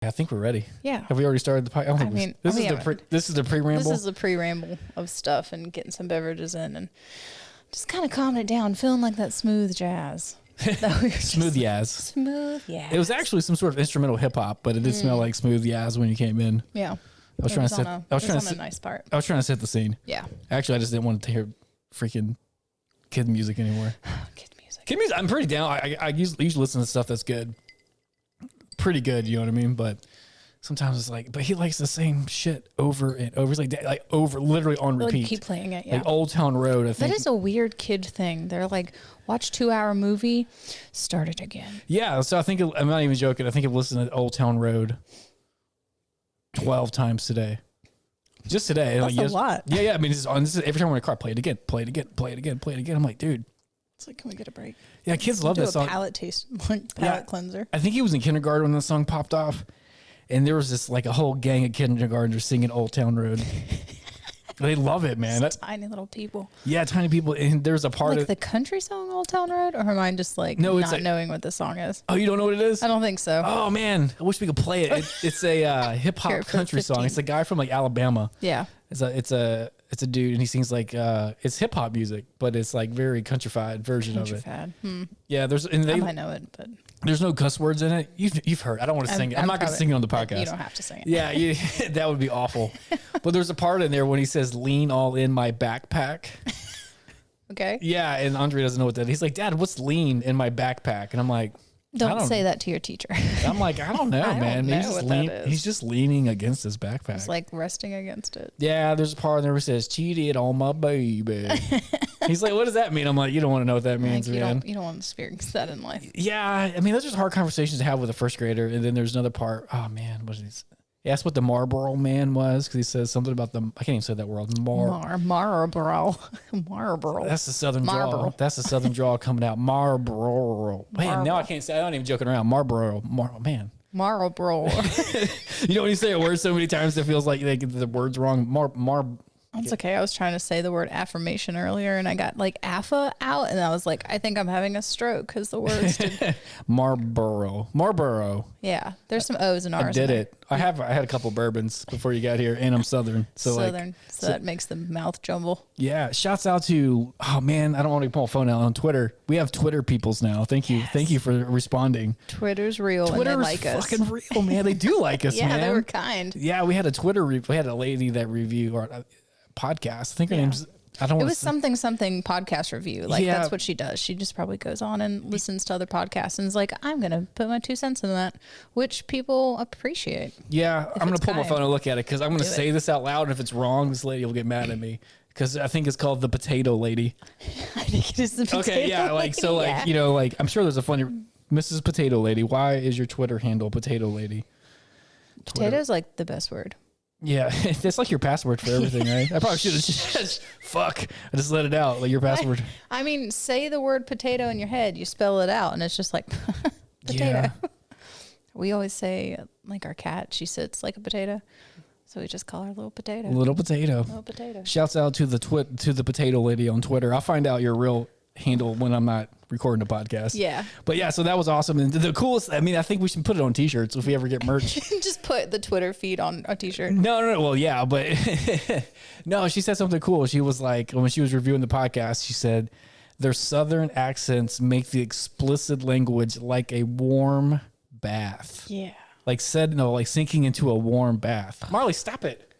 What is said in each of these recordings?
I think we're ready. Yeah. Have we already started the podcast? This is the pre-ramble. This is the pre-ramble of stuff and getting some beverages in and just kind of calming it down, feeling like that smooth jazz. Smooth jazz. Smooth jazz. It was actually some sort of instrumental hip hop, but it did smell like smooth jazz when you came in. Yeah. I was trying to set. I was trying to set a nice part. I was trying to set the scene. Yeah. Actually, I just didn't want to hear freaking kid music anymore. Kid music. Kid music. I'm pretty down. I usually listen to stuff that's good. Pretty good, you know what I mean? But sometimes it's like, but he likes the same shit over and over. It's like over, literally on repeat. Like keep playing it, yeah. Like Old Town Road, I think. That is a weird kid thing. They're like, watch 2-hour movie, start it again. Yeah, so I think, I'm not even joking, I think I've listened to Old Town Road 12 times today. Just today. That's a lot. Yeah. I mean, this is every time we're in a car, play it again. I'm like, dude. It's like, can we get a break? Yeah, kids love that song. Palate cleanser. I think he was in kindergarten when the song popped off. And there was this like a whole gang of kindergartners singing Old Town Road. They love it, man. Tiny little people. Yeah, tiny people. And there's a part like of the country song Old Town Road, or am I just like not knowing what the song is? Oh, you don't know what it is? I don't think so. Oh man, I wish we could play it. It's a hip hop country song. It's a guy from like Alabama. Yeah. It's a dude, and he sings like it's hip hop music, but it's like very countrified version of it. Yeah, I might know it, but there's no cuss words in it. You've heard. I don't want to sing it. I'm not going to sing it on the podcast. You don't have to sing it. Yeah, that would be awful. But there's a part in there when he says "lean all in my backpack." Okay. Yeah, and Andre doesn't know what that is. He's like, "Dad, what's lean in my backpack?" And I'm like, Don't say that to your teacher. I'm like, I don't know, man. He's just leaning against his backpack. He's like resting against it. Yeah, there's a part in there where it says, cheated on my baby. He's like, what does that mean? I'm like, you don't want to know what that means, like, man. You don't want to experience that in life. Yeah, I mean, those are just hard conversations to have with a first grader. And then there's another part. Oh, man. What is this? He asked what the Marlboro Man was because he says something about the, I can't even say that word. Marlboro. Marlboro. That's the southern drawl. That's the southern drawl coming out. Marlboro. Man, now I can't say, I'm not even joking around. Marlboro. Man. Marlboro. You know when you say a word so many times it feels like they get the words wrong. That's okay. I was trying to say the word affirmation earlier and I got like AFA out and I was like, I think I'm having a stroke because the words did. Marlboro. Yeah. There's some O's and R's. I did it. I had a couple bourbons before you got here and I'm Southern. So that makes the mouth jumble. Yeah. Shouts out to, oh man, I don't want to pull my phone out on Twitter. We have Twitter peoples now. Thank you. Yes. Thank you for responding. Twitter's real and they like us. Twitter's fucking real, man. They do like us, yeah, man. Yeah, they were kind. Yeah, we had we had a lady that review our podcast. I think her name's, I don't know. It was something podcast review. Like that's what she does. She just probably goes on and listens to other podcasts and is like, I'm going to put my 2 cents in that, which people appreciate. Yeah. I'm going to pull my phone and look at it because I'm going to say this out loud. And if it's wrong, this lady will get mad at me because I think it's called the Potato Lady. I think it is the Potato Lady. Okay. Yeah. Like, so like, you know, like I'm sure there's a funny Mrs. Potato Lady. Why is your Twitter handle Potato Lady? Potato is like the best word. Yeah, it's like your password for everything, right? I probably should have just, fuck, I just let it out, like your password. I mean, say the word potato in your head, you spell it out, and it's just like, potato. Yeah. We always say, like our cat, she sits like a potato, so we just call her Little Potato. Little Potato. Little Potato. Shouts out to the Potato Lady on Twitter. I'll find out your real handle when I'm not recording a podcast. Yeah. But yeah, so that was awesome. And the coolest, I mean, I think we should put it on t-shirts if we ever get merch. Just put the Twitter feed on a t-shirt. No. Well, yeah, but no, she said something cool. She was like, when she was reviewing the podcast, she said, their Southern accents make the explicit language like a warm bath. Yeah. Like sinking into a warm bath. Marley, stop it.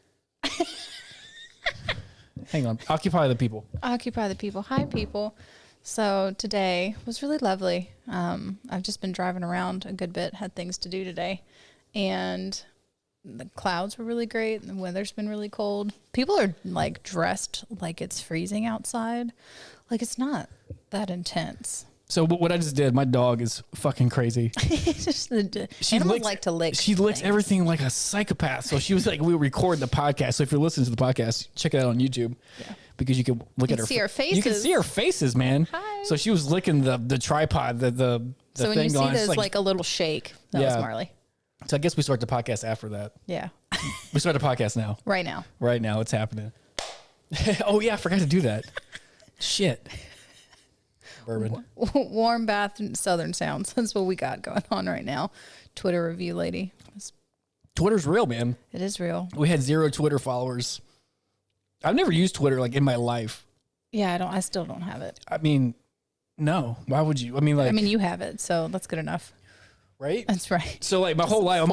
Hang on. Occupy the people. Occupy the people. Hi, people. So today was really lovely. I've just been driving around a good bit, had things to do today. And the clouds were really great. The weather's been really cold. People are like dressed like it's freezing outside. Like it's not that intense. So what I just did, my dog is fucking crazy. Animals like to lick. She licks everything like a psychopath. So she was like, we record the podcast. So if you're listening to the podcast, check it out on YouTube. Yeah. Because you can look at her. See her faces. You can see her faces, man. Hi. So she was licking the tripod, the so when thing you see going. this like a little shake, that was Marley. So I guess we start the podcast after that. Yeah. We start the podcast now. Right now. Right now, it's happening. Oh yeah, I forgot to do that. Shit. Bourbon. Warm bath and Southern sounds. That's what we got going on right now. Twitter review lady. Twitter's real, man. It is real. We had 0 Twitter followers. I've never used Twitter like in my life. Yeah, I still don't have it. I mean, no. Why would you? I mean, you have it, so that's good enough. Right? That's right. So like my whole life,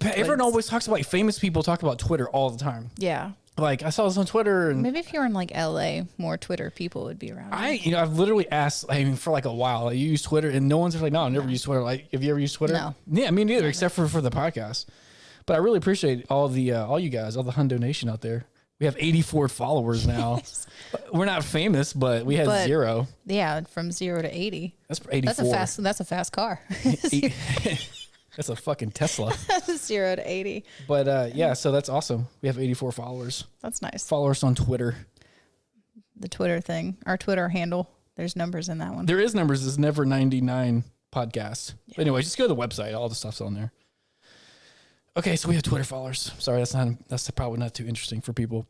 everyone always talks about, like, famous people talk about Twitter all the time. Yeah. Like I saw this on Twitter, and maybe if you're in like LA, more Twitter people would be around. I've literally asked, for like a while, like, you use Twitter, and no one's like, no, I never use Twitter. Like, have you ever used Twitter? No. Yeah, me neither, except for the podcast. But I really appreciate all you guys, all the Hundo Nation out there. We have 84 followers now. We're not famous, but we had 0. Yeah, from 0 to 80. That's 84. That's a fast car. That's a fucking Tesla. 0 to 80. But yeah, so that's awesome. We have 84 followers. That's nice. Follow us on Twitter. The Twitter thing, our Twitter handle. There's numbers in that one. There is numbers. It's Never 99 podcast. Yeah. But anyway, just go to the website. All the stuff's on there. Okay, so we have Twitter followers. Sorry, that's probably not too interesting for people.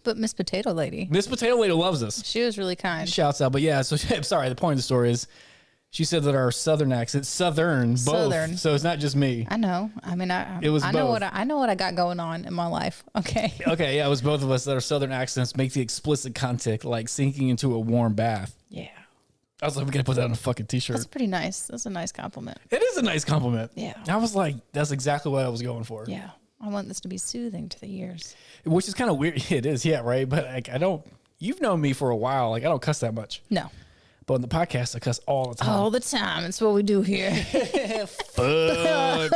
But Miss Potato Lady. Miss Potato Lady loves us. She was really kind. Shouts out. But yeah, so I'm sorry. The point of the story is she said that our Southern accent, Southern, both. So it's not just me. I know. I mean, I know what I got going on in my life. Okay. Okay. Yeah, it was both of us that our Southern accents make the explicit content like sinking into a warm bath. Yeah. I was like, we gotta put that on a fucking t-shirt. That's pretty nice. That's a nice compliment. It is a nice compliment. Yeah. I was like, that's exactly what I was going for. Yeah. I want this to be soothing to the ears. Which is kind of weird. It is, yeah, right? But like, you've known me for a while. Like, I don't cuss that much. No. But on the podcast, I cuss all the time. All the time. It's what we do here. Fuck.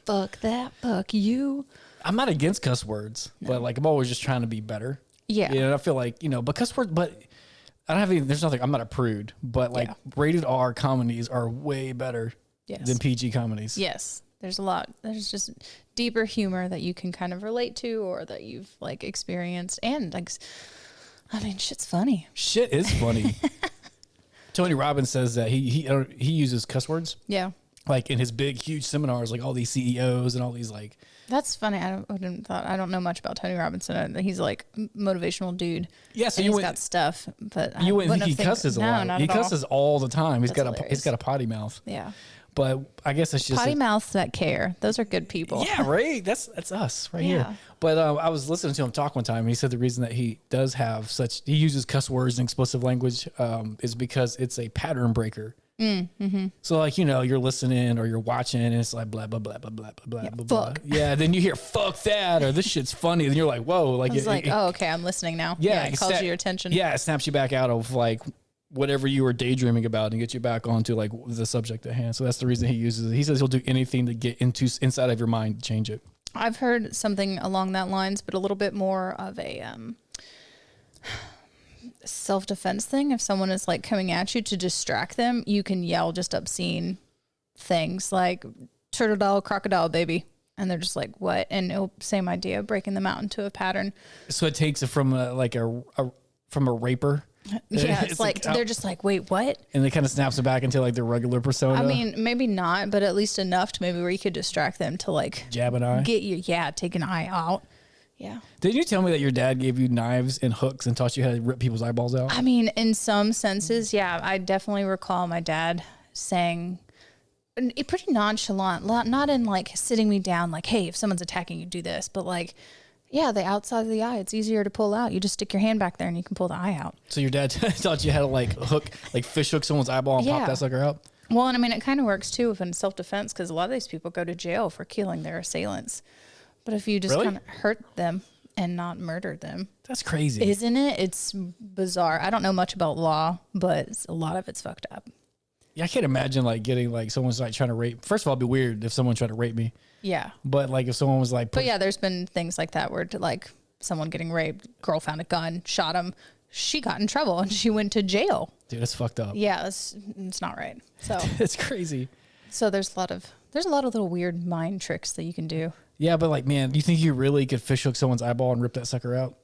Fuck that. Fuck you. I'm not against cuss words, but like, I'm always just trying to be better. Yeah. You know, I feel like, but cuss words, but I don't have any, there's nothing, I'm not a prude, but like rated R comedies are way better than PG comedies. Yes. There's just deeper humor that you can kind of relate to or that you've like experienced. And like, I mean, shit's funny. Shit is funny. Tony Robbins says that he uses cuss words. Yeah. Like in his big, huge seminars, like all these CEOs and all these like. That's funny. I don't know much about Tony Robbins. He's like motivational dude. Yeah, so he's got stuff, but you wouldn't think he cusses a lot. Not he cusses all the time. He's got a potty mouth. Yeah. But I guess it's just potty mouths that care. Those are good people. Yeah, right. That's us right here. But I was listening to him talk one time, and he said the reason that he does have he uses cuss words and explicit language is because it's a pattern breaker. Mm-hmm. So like, you're listening or you're watching and it's like blah, blah, blah, blah, blah, blah, blah, blah. Fuck. Yeah. Then you hear fuck that, or this shit's funny. And you're like, whoa. Like, it's okay, I'm listening now. Yeah. It calls your attention. Yeah. It snaps you back out of like whatever you were daydreaming about and get you back onto like the subject at hand. So that's the reason he uses it. He says he'll do anything to get inside of your mind to change it. I've heard something along that lines, but a little bit more of a, self-defense thing. If someone is like coming at you to distract them, you can yell just obscene things like turtle doll, crocodile baby, and they're just like, what? And same idea, breaking them out into a pattern. So it takes it from from a raper. Yeah, it's like they're just like, wait, what? And it kind of snaps it back into like their regular persona. I mean, maybe not, but at least enough to maybe where you could distract them to like jab an eye, take an eye out. Yeah. Didn't you tell me that your dad gave you knives and hooks and taught you how to rip people's eyeballs out? I mean, in some senses, yeah. I definitely recall my dad saying, pretty nonchalant, not in like sitting me down like, hey, if someone's attacking you, do this. But like, yeah, the outside of the eye, it's easier to pull out. You just stick your hand back there and you can pull the eye out. So your dad taught you how to like fish hook someone's eyeball and pop that sucker out? Well, and I mean, it kind of works too in self-defense because a lot of these people go to jail for killing their assailants. But if you just kind of hurt them and not murder them. That's crazy. Isn't it? It's bizarre. I don't know much about law, but a lot of it's fucked up. Yeah, I can't imagine like getting like someone's like trying to rape. First of all, it'd be weird if someone tried to rape me. Yeah. But like if someone was like... But yeah, there's been things like that where like someone getting raped, girl found a gun, shot him. She got in trouble and she went to jail. Dude, that's fucked up. Yeah, it's not right. So it's crazy. So there's a lot of little weird mind tricks that you can do. Yeah, but like, man, do you think you really could fish hook someone's eyeball and rip that sucker out?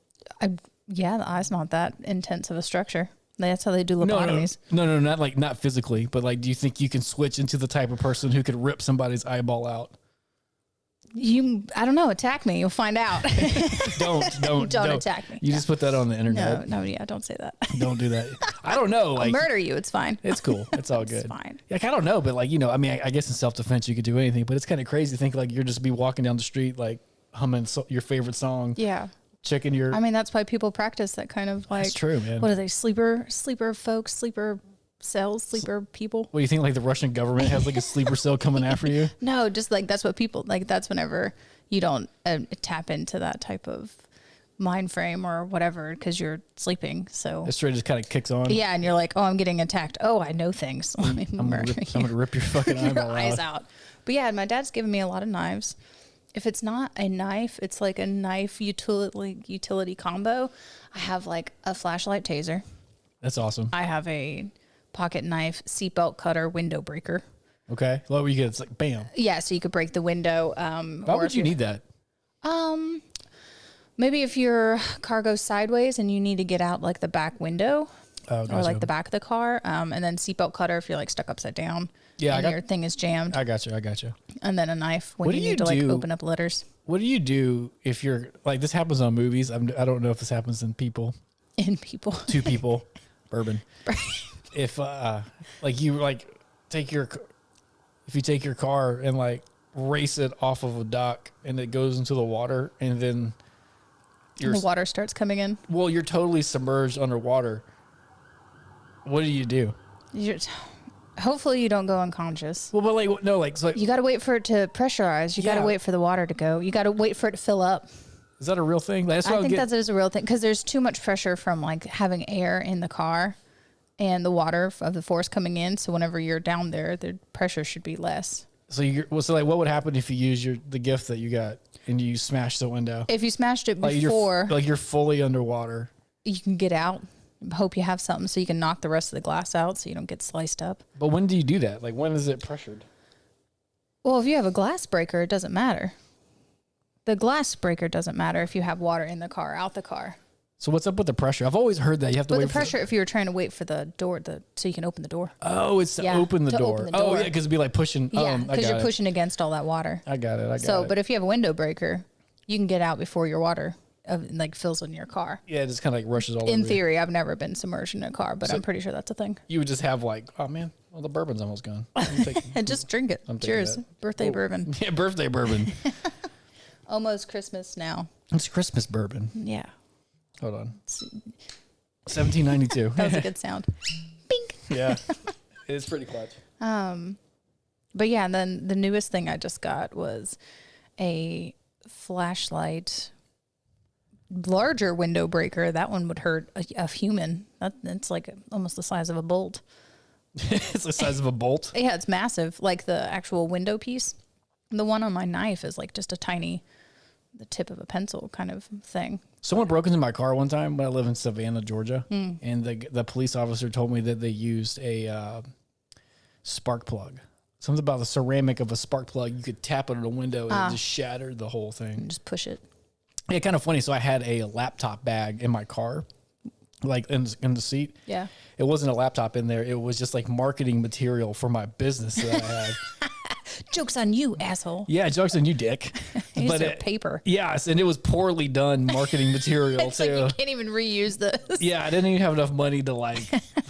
Yeah, the eye's not that intense of a structure. That's how they do lobotomies. No, not physically, but like, do you think you can switch into the type of person who could rip somebody's eyeball out? I don't know, attack me. You'll find out. Don't attack me. You just put that on the internet. No, yeah, don't say that. Don't do that. I don't know. I'll murder you. It's fine. It's cool. It's all good. It's fine. Like, I don't know, but like, I mean, I guess in self-defense you could do anything, but it's kind of crazy to think like you're just be walking down the street, like humming your favorite song. Yeah. Checking your. I mean, that's why people practice that kind of like. That's true, man. What are they? Sleeper folks, sleeper cells, sleeper people. What do you think? Like the Russian government has like a sleeper cell coming after you? No, just like that's what people like. That's whenever you don't tap into that type of mind frame or whatever because you're sleeping. So it straight just kind of kicks on. Yeah, and you're like, oh, I'm getting attacked. Oh, I know things. Let me I'm gonna rip your fucking eyes out. But yeah, my dad's given me a lot of knives. If it's not a knife, it's like a knife utility combo. I have like a flashlight taser. That's awesome. I have a pocket knife, seatbelt cutter, window breaker. Okay. Well, you get it's like bam. Yeah, so you could break the window. Why would you need that? Maybe if your car goes sideways and you need to get out like the back window or like the back of the car, and then seatbelt cutter if you're like stuck upside down. Yeah, and your thing is jammed. I got you. And then a knife when you need to like open up letters. What do you do if you're like this happens on movies? I don't know if this happens in people. In people. Two people, bourbon. If like you like take your car and like race it off of a dock and it goes into the water and then the water starts coming in. Well, you're totally submerged underwater. What do you do? Hopefully you don't go unconscious. Well, but like no, like so you got to wait for it to pressurize. You got to wait for the water to go. You got to wait for it to fill up. Is that a real thing? I think that is a real thing because there's too much pressure from like having air in the car and the water of the force coming in. So whenever you're down there, the pressure should be less. So like what would happen if you use the gift that you got and you smashed the window? If you smashed it before, you're fully underwater, you can get out. Hope you have something so you can knock the rest of the glass out so you don't get sliced up. But when do you do that? Like when is it pressured? Well, if you have a glass breaker, it doesn't matter. The glass breaker doesn't matter if you have water in the car, out the car. So what's up with the pressure? I've always heard that you have to wait for the pressure if you were trying to wait for the door so you can open the door. Oh, it's to open the door. Oh, yeah, because it'd be like pushing. Yeah, because you're pushing against all that water. I got it. But if you have a window breaker, you can get out before your water like fills in your car. Yeah, it just kind of like rushes all over. In theory, I've never been submerged in a car, but I'm pretty sure that's a thing. You would just have like, oh man, well the bourbon's almost gone. And just drink it. Cheers, birthday bourbon. Yeah, birthday bourbon. Almost Christmas now. It's Christmas bourbon. Yeah. Hold on. 1792. That was a good sound. Bink. Yeah, it's pretty clutch. But yeah, and then the newest thing I just got was a flashlight. Larger window breaker. That one would hurt a human. That's like almost the size of a bolt. It's the size of a bolt? Yeah, it's massive. Like the actual window piece. The one on my knife is like just the tip of a pencil kind of thing. Someone broke into my car one time when I live in Savannah, Georgia. And the police officer told me that they used a spark plug. Something about the ceramic of a spark plug. You could tap it on a window and it just shattered the whole thing. And just push it. Yeah, kind of funny. So I had a laptop bag in my car, like in the seat. Yeah. It wasn't a laptop in there. It was just like marketing material for my business that I had. Joke's on you, asshole. Yeah, joke's on you, dick. But paper. Yes, and it was poorly done marketing material it's too. Like you can't even reuse this. Yeah, I didn't even have enough money to like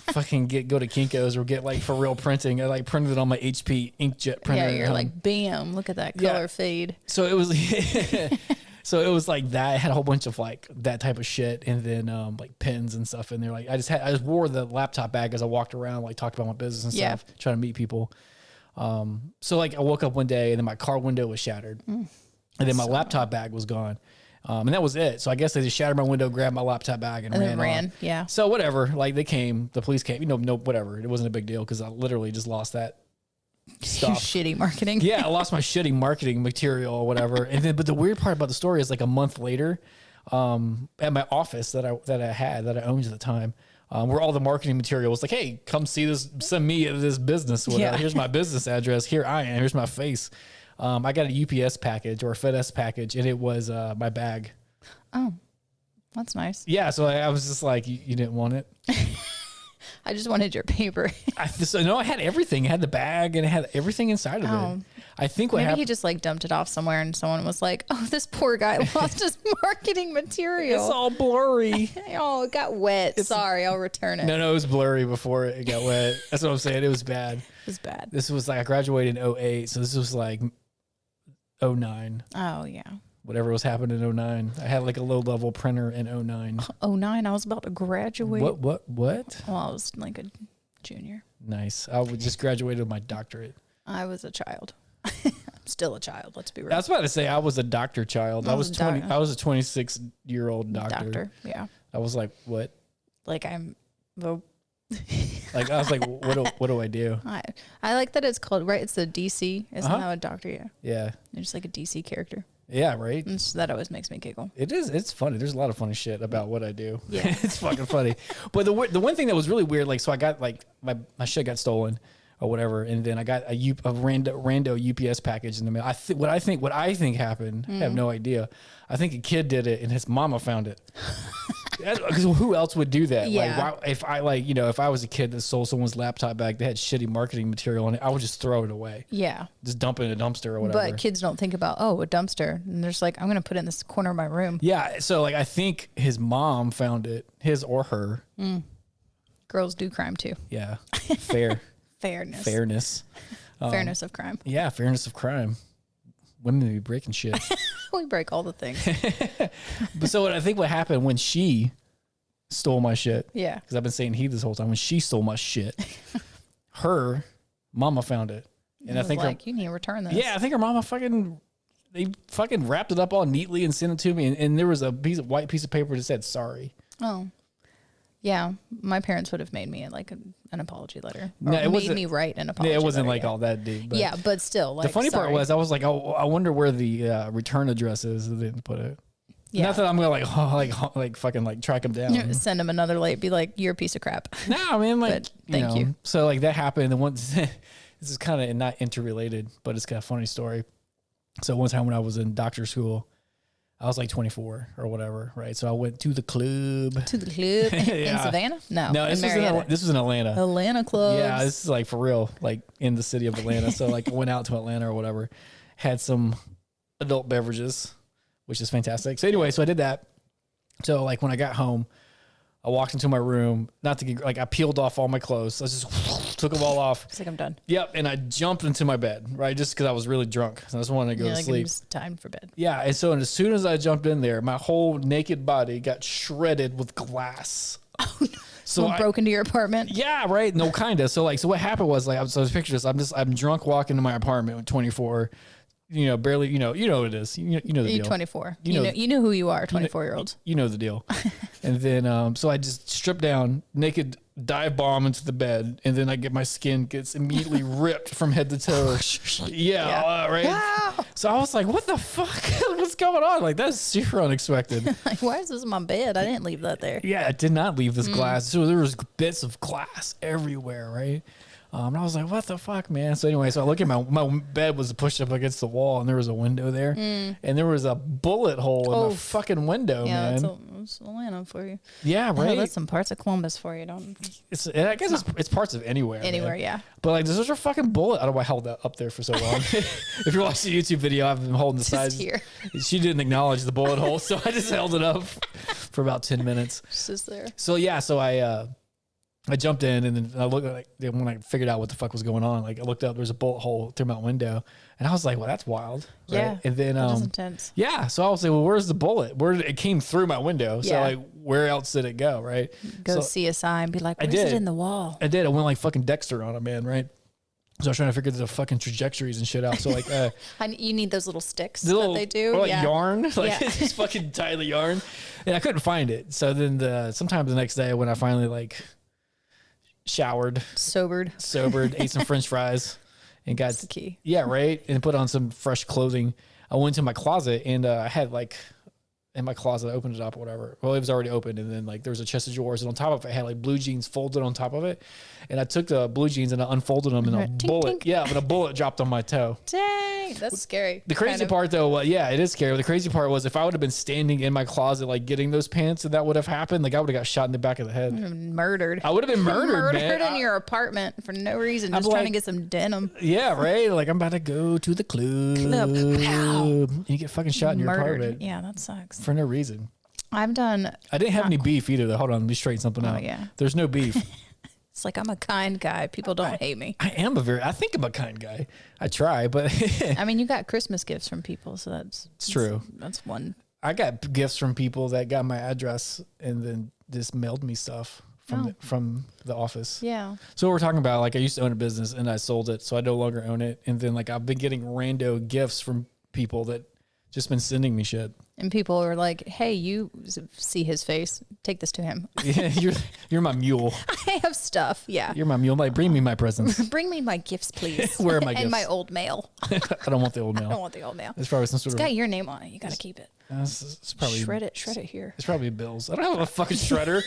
fucking go to Kinko's or get like for real printing. I like printed it on my HP inkjet printer. Yeah, you're like, bam, look at that color fade. So it was So it was like that. I had a whole bunch of like that type of shit, and then like pins and stuff in there. Like I just wore the laptop bag as I walked around, like talked about my business and stuff, trying to meet people. So like I woke up one day and then my car window was shattered, and then my laptop bag was gone, and that was it. So I guess they just shattered my window, grabbed my laptop bag, and ran. Yeah. So whatever. Like the police came. No, whatever. It wasn't a big deal because I literally just lost that stuff. Shitty marketing. Yeah, I lost my shitty marketing material or whatever. And then, but the weird part about the story is like a month later, at my office that I owned at the time, where all the marketing material was like, hey, come see this, send me this business. Whatever. Here's my business address. Here I am. Here's my face. I got a UPS package or a FedEx package, and it was my bag. Oh, that's nice. Yeah, so I was just like, you didn't want it? I just wanted your paper. No, I had everything. I had the bag and it had everything inside of it. I think what Maybe happened. he just like dumped it off somewhere and someone was like, oh, this poor guy lost his marketing material. It's all blurry. Oh, it got wet. Sorry, I'll return it. No, it was blurry before it got wet. That's what I'm saying. It was bad. It was bad. This was like, I graduated in 08. So this was like 09. Oh, yeah. Whatever was happening in 09. I had like a low level printer in 09. 09, I was about to graduate. What? Well, I was like a junior. Nice. I would just graduated with my doctorate. I was a child. I'm still a child. Let's be real. I was about to say I was a doctor child. I was 20. I was a 26-year-old doctor. Yeah. I was like, what? Like I'm. Well, like I was like, what do I do? I like that it's called right. It's the DC. Isn't how a doctor? Yeah. Yeah. You're just like a DC character. Yeah. Right. And so that always makes me giggle. It is. It's funny. There's a lot of funny shit about what I do. Yeah. It's fucking funny. But the one thing that was really weird, like, so I got like my shit got stolen or whatever, and then I got a rando UPS package in the mail. What I think happened. I have no idea. I think a kid did it and his mama found it. Because who else would do that? Yeah. Like, if I was a kid that stole someone's laptop bag that had shitty marketing material in it, I would just throw it away. Yeah. Just dump it in a dumpster or whatever. But kids don't think about, a dumpster. And they're just like, I'm going to put it in this corner of my room. Yeah. So like, I think his mom found it, his or her. Girls do crime too. Yeah. Fair. Fairness. Fairness of crime. Yeah. Fairness of crime. Women be breaking shit. We break all the things. But so what happened when she stole my shit? Yeah. Because I've been saying he this whole time. When she stole my shit, her mama found it, and I think you need to return this. Yeah, I think her mama they fucking wrapped it up all neatly and sent it to me, and there was a white piece of paper that said sorry. Oh. Yeah, my parents would have made me like an apology letter. Or No, it made me write an apology letter. It wasn't like all that deep. But yeah, but still. Like, the funny part sorry. was I was like, oh, I wonder where the return address is. They didn't put it. Yeah. Not that I'm gonna like fucking like track them down. Send them another late. Be like, you're a piece of crap. No, I mean like, But thank you. So like that happened, and once this is kind of not interrelated, but it's kind of a funny story. So one time when I was in doctor school, I was like 24 or whatever, right? So I went to the club. To the club in Savannah? No, this was in Atlanta. Atlanta clubs. Yeah, this is like for real, like in the city of Atlanta. So like I went out to Atlanta or whatever, had some adult beverages, which is fantastic. So anyway, so I did that. So like when I got home, I walked into my room, not to get, like I peeled off all my clothes. I just took them all off. It's like I'm done. Yep. And I jumped into my bed, right? Just because I was really drunk. So I just wanted to go to sleep. It's time for bed. Yeah. And so as soon as I jumped in there, my whole naked body got shredded with glass. Oh, no. So broke into your apartment? Yeah, right. No, kind of. So what happened was like, so picture this. I'm drunk walking into my apartment with 24, barely, what it is. You know the deal. 24. You know who you are, 24-year-olds. You know the deal. And then, so I just strip down, naked, dive bomb into the bed, and then my skin gets immediately ripped from head to toe. Yeah. Right. Ah! So I was like, what the fuck? What's going on? Like, that's super unexpected. Like, why is this in my bed? I didn't leave that there. Yeah, I did not leave this glass. So there was bits of glass everywhere, right? And I was like, what the fuck, man? So anyway, so I look at my bed was pushed up against the wall, and there was a window there, and there was a bullet hole in the fucking window, man. That's Atlanta for you. Yeah, right. Oh, that's some parts of Columbus for you. I guess it's parts of anywhere. Anywhere, man. yeah. But like, there's a fucking bullet. I don't know why I held that up there for so long. If you're watching the YouTube video, I've been holding the sides. Here. She didn't acknowledge the bullet hole, so I just held it up for about 10 minutes. Just there. So yeah, so I jumped in, and then I looked when I figured out what the fuck was going on. Like I looked up, there was a bullet hole through my window, and I was like, "Well, that's wild." Right? Yeah, and then that is intense. Yeah, so I was like, "Well, where's the bullet? It came through my window? So like, where else did it go?" Right? Go CSI and be like, "Where's it in the wall?" I did. I went like fucking Dexter on it, man. Right? So I was trying to figure the fucking trajectories and shit out. So like, you need those little sticks that they do, or like yarn, like just fucking tie the yarn, and I couldn't find it. So then sometime the next day when I finally like showered, sobered, ate some French fries, and got the key. Yeah, right, and put on some fresh clothing. I went to my closet and I had like in my closet. I opened it up or whatever. Well, it was already open. And then like there was a chest of drawers, and on top of it, it had like blue jeans folded on top of it. And I took the blue jeans and I unfolded them, and a Tink, bullet. tink. Yeah, but a bullet dropped on my toe. Dang, that's scary. The crazy part though, yeah, it is scary. The crazy part was if I would have been standing in my closet, like getting those pants, and that would have happened, like I would have got shot in the back of the head. Murdered. I would have been murdered, Murdered man. in your apartment for no reason, just trying to get some denim. Yeah, right. Like I'm about to go to the club. And you get fucking shot in your apartment. Yeah, that sucks. For no reason. I didn't have any beef either though. Hold on, let me straighten something out. Yeah. There's no beef. It's like I'm a kind guy. People don't hate me. I think I'm a kind guy. I try, but I mean, you got Christmas gifts from people, so that's true. That's one. I got gifts from people that got my address and then just mailed me stuff from the office. Yeah. So we're talking about, like, I used to own a business and I sold it, so I no longer own it. And then like I've been getting rando gifts from people that just been sending me shit. And people are like, "Hey, you see his face? Take this to him." Yeah, you're my mule. I have stuff. Yeah. You're my mule. Like, bring me my presents. Bring me my gifts, please. Where are my gifts? And my old mail. I don't want the old mail. I don't want the old mail. It's probably some sort It's got your name on it. You got to keep it. It's probably Shred it here. It's probably bills. I don't have a fucking shredder.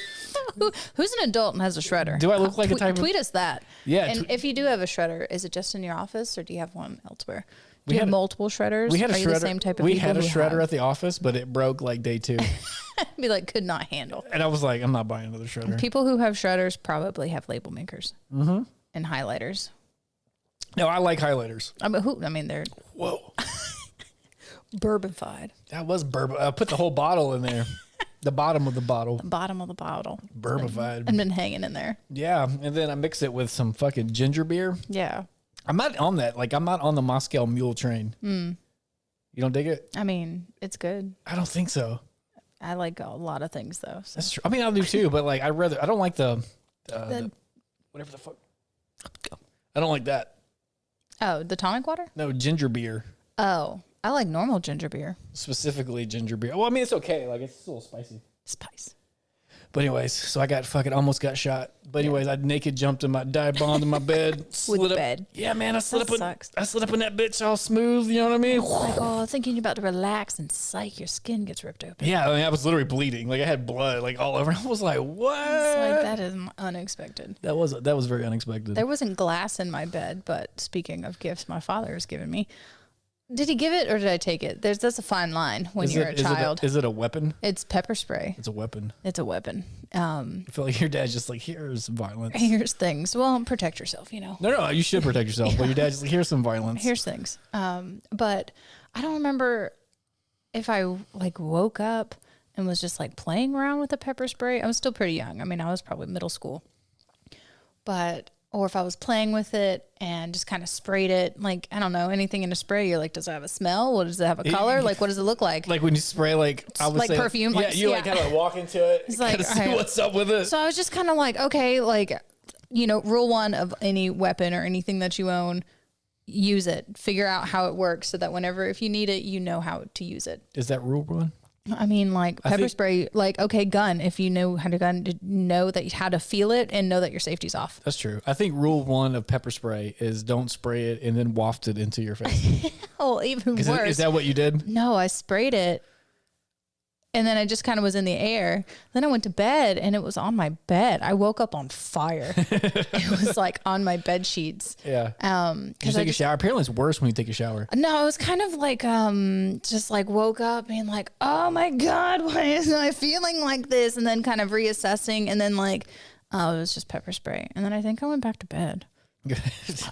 Who's an adult and has a shredder? Do I look like a type of... Tweet us that. Yeah. And if you do have a shredder, is it just in your office or do you have one elsewhere? Do We you had have a- multiple shredders? We had a Are shredder. you the same type of we people had a who shredder have- at the office, but it broke like day 2. Be like, could not handle. And I was like, I'm not buying another shredder. People who have shredders probably have label makers and highlighters. No, I like highlighters. I mean, they're Whoa. bourbonified. That was bourbon. I put the whole bottle in there. The bottom of the bottle. Bottom of the bottle. Bourbonified. And been hanging in there. Yeah. And then I mix it with some fucking ginger beer. Yeah. I'm not on that. Like, I'm not on the Moscow Mule train. You don't dig it? I mean, it's good. I don't think so. I like a lot of things though. So. That's true. I mean, I do too, but like, I don't like the whatever the fuck. I don't like that. Oh, the tonic water? No, ginger beer. Oh, I like normal ginger beer. Specifically ginger beer. Well, I mean, it's okay. Like, it's a little spicy. Spice. But anyways, so I almost got shot. But anyways, I naked jumped in my dive bombed in my bed. With bed. Yeah, man, I slid That up. sucks. I slid up in that bitch all smooth. You know what I mean? Like, oh, thinking you're about to relax and psych, your skin gets ripped open. Yeah, I mean, I was literally bleeding. Like, I had blood like all over. I was like, what? It's like, that is unexpected. That was very unexpected. There wasn't glass in my bed, but speaking of gifts my father has given me, did he give it or did I take it? That's a fine line when you're a child. Is it a weapon? It's pepper spray. It's a weapon. It's a weapon. I feel like your dad's just like, here's violence. Here's things. Well, protect yourself, you know. No, you should protect yourself. But your dad's just like, here's some violence. Here's things. But I don't remember if I like woke up and was just like playing around with the pepper spray. I was still pretty young. I mean, I was probably middle school. Or if I was playing with it and just kind of sprayed it, like, I don't know, anything in a spray, you're like, does it have a smell? What does it have a color? Like, what does it look like? Like when you spray, like, I would like say, perfume, Yeah, like, you yeah. like kind of walk into it, It's kind like, of see alright. what's up with it. So I was just kind of like, okay, like, you know, rule 1 of any weapon or anything that you own, use it. Figure out how it works so that whenever, if you need it, you know how to use it. Is that rule 1? I mean, like pepper spray, like, okay, gun. If you know how to gun, to know that how to feel it and know that your safety's off. That's true. I think rule 1 of pepper spray is don't spray it and then waft it into your face. Oh, even worse. Is that what you did? No, I sprayed it. And then I just kind of was in the air. Then I went to bed and it was on my bed. I woke up on fire. It was like on my bed sheets. Yeah. Did you 'cause take a shower? Apparently it's worse when you take a shower. No, I was kind of like, just like woke up being like, oh my God, why is I feeling like this? And then kind of reassessing. And then like, oh, it was just pepper spray. And then I think I went back to bed.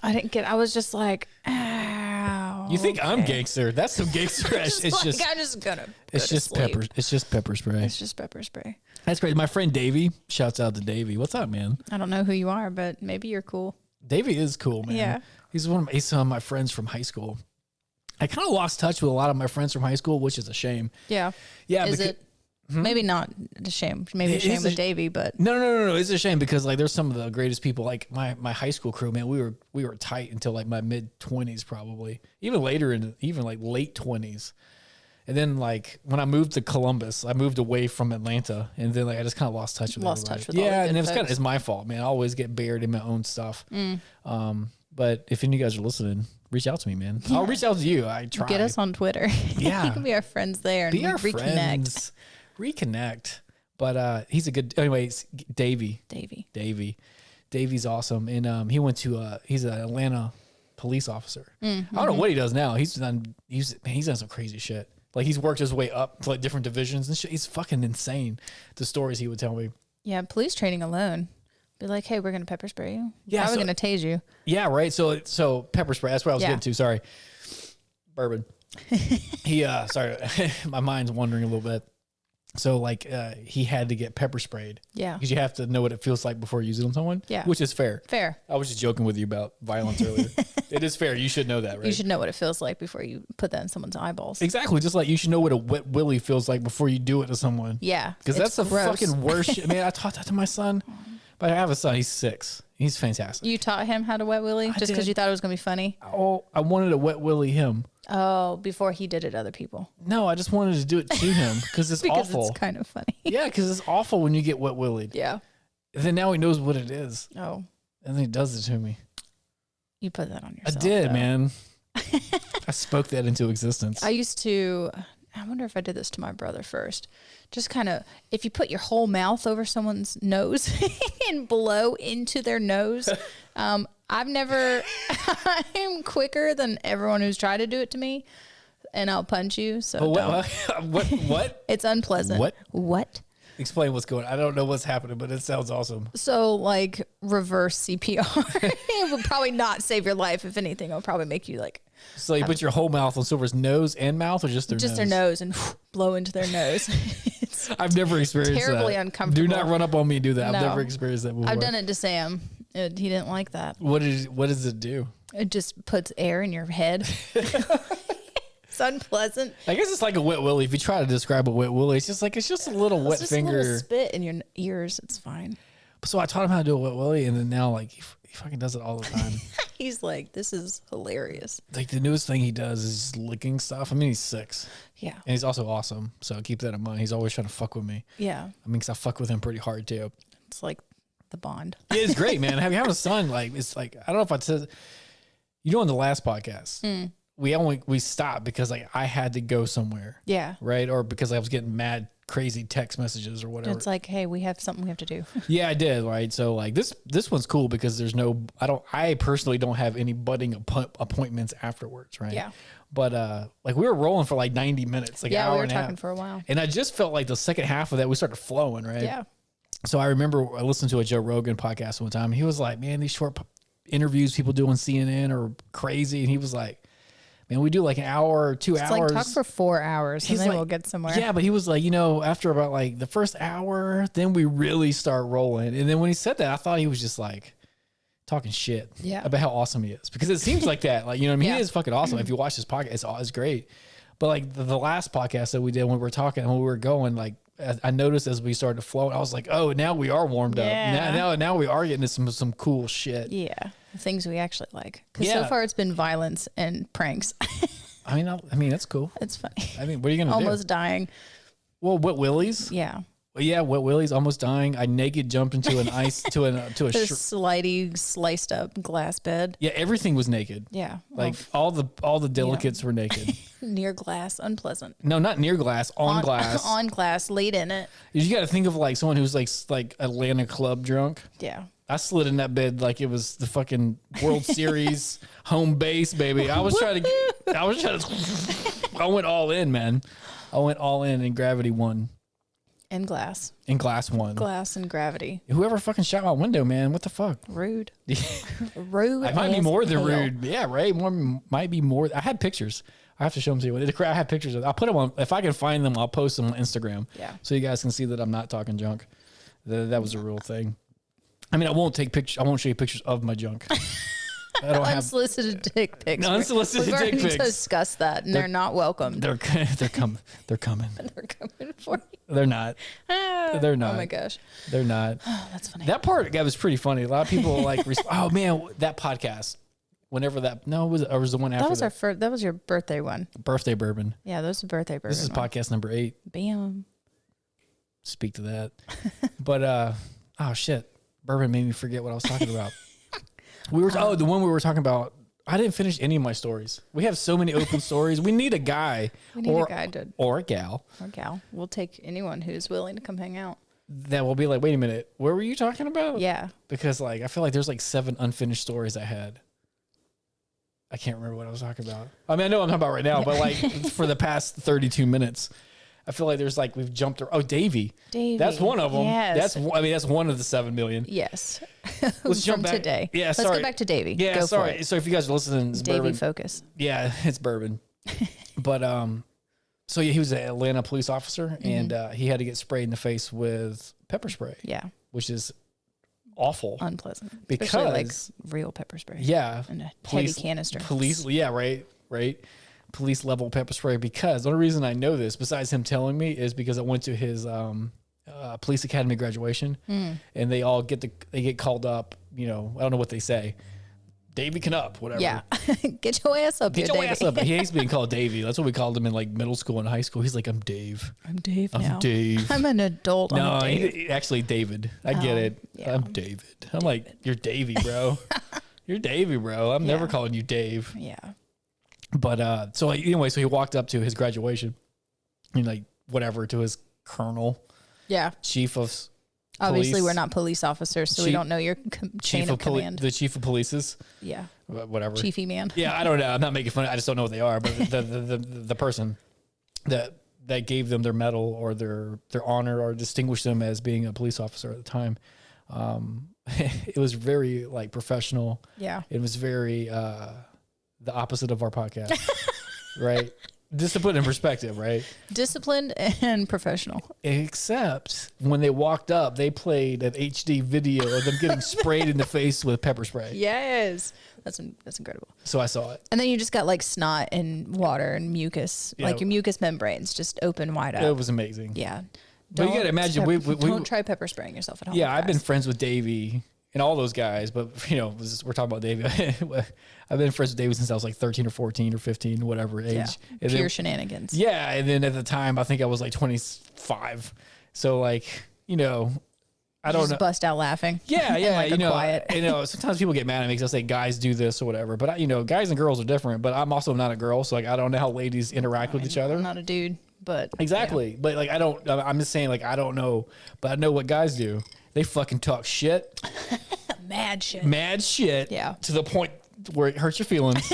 I was just like, ow. You think I'm gangster? That's some gangster ass. It's just I'm just gonna. It's just pepper. It's just pepper spray. It's just pepper spray. That's great. My friend Davey, shouts out to Davey. What's up, man? I don't know who you are, but maybe you're cool. Davey is cool, man. Yeah. He's some of my friends from high school. I kind of lost touch with a lot of my friends from high school, which is a shame. Yeah. Yeah. Is it? Maybe not a shame. Maybe a shame with Davey, but No. It's a shame because like there's some of the greatest people. Like my high school crew, man. We were tight until like my mid-20s, probably even later even like late 20s. And then like when I moved to Columbus, I moved away from Atlanta, and then like I just kind of lost touch with everybody. all the good and it's folks. it's my fault, man. I always get buried in my own stuff. But if any of you guys are listening, reach out to me, man. I'll reach out to you. I try. Get us on Twitter. Yeah. You can be our friends there and Be our reconnect. friends. Reconnect. But he's a good, anyways, Davey. Davey's awesome. And he's an Atlanta police officer. I don't know what he does now. He's done some crazy shit. Like he's worked his way up to like different divisions and shit. He's fucking insane. The stories he would tell me. Yeah, police training alone. Be like, hey, we're gonna pepper spray you. Yeah, Probably gonna tase you. Yeah, right. So pepper spray. That's what I was getting to. Sorry, bourbon. Sorry, my mind's wandering a little bit. So like, he had to get pepper sprayed. Yeah, because you have to know what it feels like before you use it on someone. Yeah, which is fair. Fair. I was just joking with you about violence earlier. It is fair. You should know that, right? You should know what it feels like before you put that in someone's eyeballs. Exactly. Just like you should know what a wet willy feels like before you do it to someone. Yeah, because that's the gross. fucking worst shit. Man, I taught that to my son. But I have a son. He's 6. He's fantastic. You taught him how to wet willy just because you thought it was gonna be funny. Oh, I wanted to wet willy him. Oh, before he did it to other people. No, I just wanted to do it to him because it's because awful. It's kind of funny. Yeah, because it's awful when you get wet willied. Yeah. And then now he knows what it is. Oh. And then he does it to me. You put that on yourself. I did, though. Man. I spoke that into existence. I wonder if I did this to my brother first. Just kind of, if you put your whole mouth over someone's nose and blow into their nose, I'm quicker than everyone who's tried to do it to me, and I'll punch you. So what? It's unpleasant. What? Explain what's going on. I don't know what's happening, but it sounds awesome. So like reverse CPR. It would probably not save your life. If anything, it'll probably make you like. So you put your whole mouth on Silver's nose and mouth, or just their nose? Just their nose and blow into their nose. I've never experienced terribly that. uncomfortable. Do not run up on me and do that. No. I've never experienced that before. I've done it to Sam. He didn't like that. What does it do? It just puts air in your head. It's unpleasant. I guess it's like a wet willy. If you try to describe a wet willy, it's just a little wet finger. A little spit in your ears. It's fine. So I taught him how to do a wet willy, and then now like he fucking does it all the time. He's like, this is hilarious. Like the newest thing he does is just licking stuff. I mean, he's 6. Yeah. And he's also awesome. So keep that in mind. He's always trying to fuck with me. Yeah. I mean, because I fuck with him pretty hard too. It's like the bond. Yeah, it's great, man. Having a son, like, it's like, I don't know if I said, on the last podcast, we stopped because like I had to go somewhere. Yeah. Right. Or because I was getting mad, crazy text messages or whatever. It's like, hey, we have something we have to do. Yeah, I did. Right. So like this one's cool because there's I personally don't have any budding appointments afterwards. Right. Yeah. But like we were rolling for like 90 minutes, like yeah, hour we were and talking half. for a while. And I just felt like the second half of that, we started flowing. Right. Yeah. So I remember I listened to a Joe Rogan podcast one time. He was like, man, these short interviews people do on CNN are crazy. And he was like, man, we do like an hour or 2 hours. Like talk for 4 hours and then we'll get somewhere. Yeah, but he was like, after about like the first hour, then we really start rolling. And then when he said that, I thought he was just like talking shit about how awesome he is. Because it seems like that. Like, you know what I mean? He is fucking awesome. If you watch his podcast, it's great. But like the last podcast that we did when we were talking, when we were going, like I noticed as we started to flow, I was like, oh, now we are warmed up. Now we are getting to some cool shit. Yeah. Things we actually like. Because so far it's been violence and pranks. I mean, that's cool. It's funny. I mean, what are you going to do? Almost dying. Well, wet willies? Yeah. Well, yeah, wet willies, almost dying. I naked jumped into an ice, to a slidey, sliced up glass bed. Yeah, everything was naked. Yeah. Like all the delicates were naked. Near glass, unpleasant. No, not near glass, on glass. On glass, laid in it. You got to think of like someone who's like Atlanta club drunk. Yeah. I slid in that bed like it was the fucking World Series home base, baby. I went all in, man. I went all in and gravity won. And glass. And glass won. Glass and gravity. Whoever fucking shot my window, man. What the fuck? Rude. Rude. I might be more than rude. Yeah, right. Might be more. I had pictures. I have to show them to you. I have pictures. I'll put them on. If I can find them, I'll post them on Instagram. Yeah. So you guys can see that I'm not talking junk. That was a real thing. I mean, I won't take pictures. I won't show you pictures of my junk. I don't unsolicited dick pics. No, unsolicited dick pics. We've already discussed that, and they're not welcome. They're coming. They're coming. They're coming for you. They're not. They're not. Oh my gosh. They're not. Oh, that's funny. That part was pretty funny. A lot of people like. Oh man, that podcast. Whenever that. No, was the one after that was our first. That was your birthday one. Birthday bourbon. Yeah, that was the birthday bourbon. This is podcast number 8. Bam. Speak to that. But oh shit. Bourbon made me forget what I was talking about. The one we were talking about I didn't finish any of my stories. We have so many open stories. We need a guy. We need a guy or a gal. Or gal. We'll take anyone who's willing to come hang out. That will be like, wait a minute, what were you talking about? Yeah. Because like I feel like there's like 7 unfinished stories I had. I can't remember what I was talking about. I mean, I know what I'm talking about right now, but like for the past 32 minutes, I feel like there's like we've jumped. Oh, Davey. That's one of them. Yes. That's one of the 7 million. Yes. Let's jump back today. Yeah, Let's sorry. go back to Davey. Yeah, go sorry. For it. So if you guys are listening, it's Davey bourbon. focus. Yeah, it's bourbon. But so yeah, he was an Atlanta police officer, and he had to get sprayed in the face with pepper spray. Yeah. Which is awful. Unpleasant. Because especially like real pepper spray. Yeah. And a heavy canister. Yeah, right. Police level pepper spray. Because the only reason I know this, besides him telling me, is because I went to his police academy graduation, and they all get called up. You know, I don't know what they say. Davey can up, whatever. Yeah. Get your ass up Get here, your Davey. ass up. He hates being called Davey. That's what we called him in like middle school and high school. He's like, I'm Dave. I'm Dave now. I'm Dave. I'm an adult. No, I'm Dave. actually David. I get it. Yeah. I'm David. I'm like, you're Davey, bro. You're Davey, bro. I'm never calling you Dave. Yeah. But so anyway, so he walked up to his graduation and like whatever to his colonel, Yeah. chief of Obviously, police, we're not police officers, so we don't know your chain of command. the chief of police's. Yeah. Whatever. Chiefy man. Yeah, I don't know. I'm not making fun. I just don't know what they are. But the person that gave them their medal or their honor or distinguished them as being a police officer at the time, it was very like professional. Yeah. It was very the opposite of our podcast, right? Just to put it in perspective, right? Disciplined and professional. Except when they walked up, they played an HD video of them getting sprayed in the face with pepper spray. Yes. That's incredible. So I saw it. And then you just got like snot and water and mucus, like your mucus membranes just open wide up. It was amazing. Yeah. But you gotta imagine, don't try pepper spraying yourself at home. Yeah, I've guys. been friends with Davey and all those guys, but you know, we're talking about Davey. I've been friends with Davey since I was like 13 or 14 or 15, whatever age. Yeah. And Pure then, shenanigans. yeah, and then at the time, I think I was like 25. So like, you know, I don't know. Bust out laughing. Yeah, yeah, like you know, quiet. sometimes people get mad at me because I say guys do this or whatever, but you know, guys and girls are different. But I'm also not a girl, so like I don't know how ladies interact with each other. I'm not a dude, but Exactly, yeah. but like I don't. I'm just saying, like I don't know, but I know what guys do. They fucking talk shit, Mad shit. mad shit, Yeah. to the point where it hurts your feelings.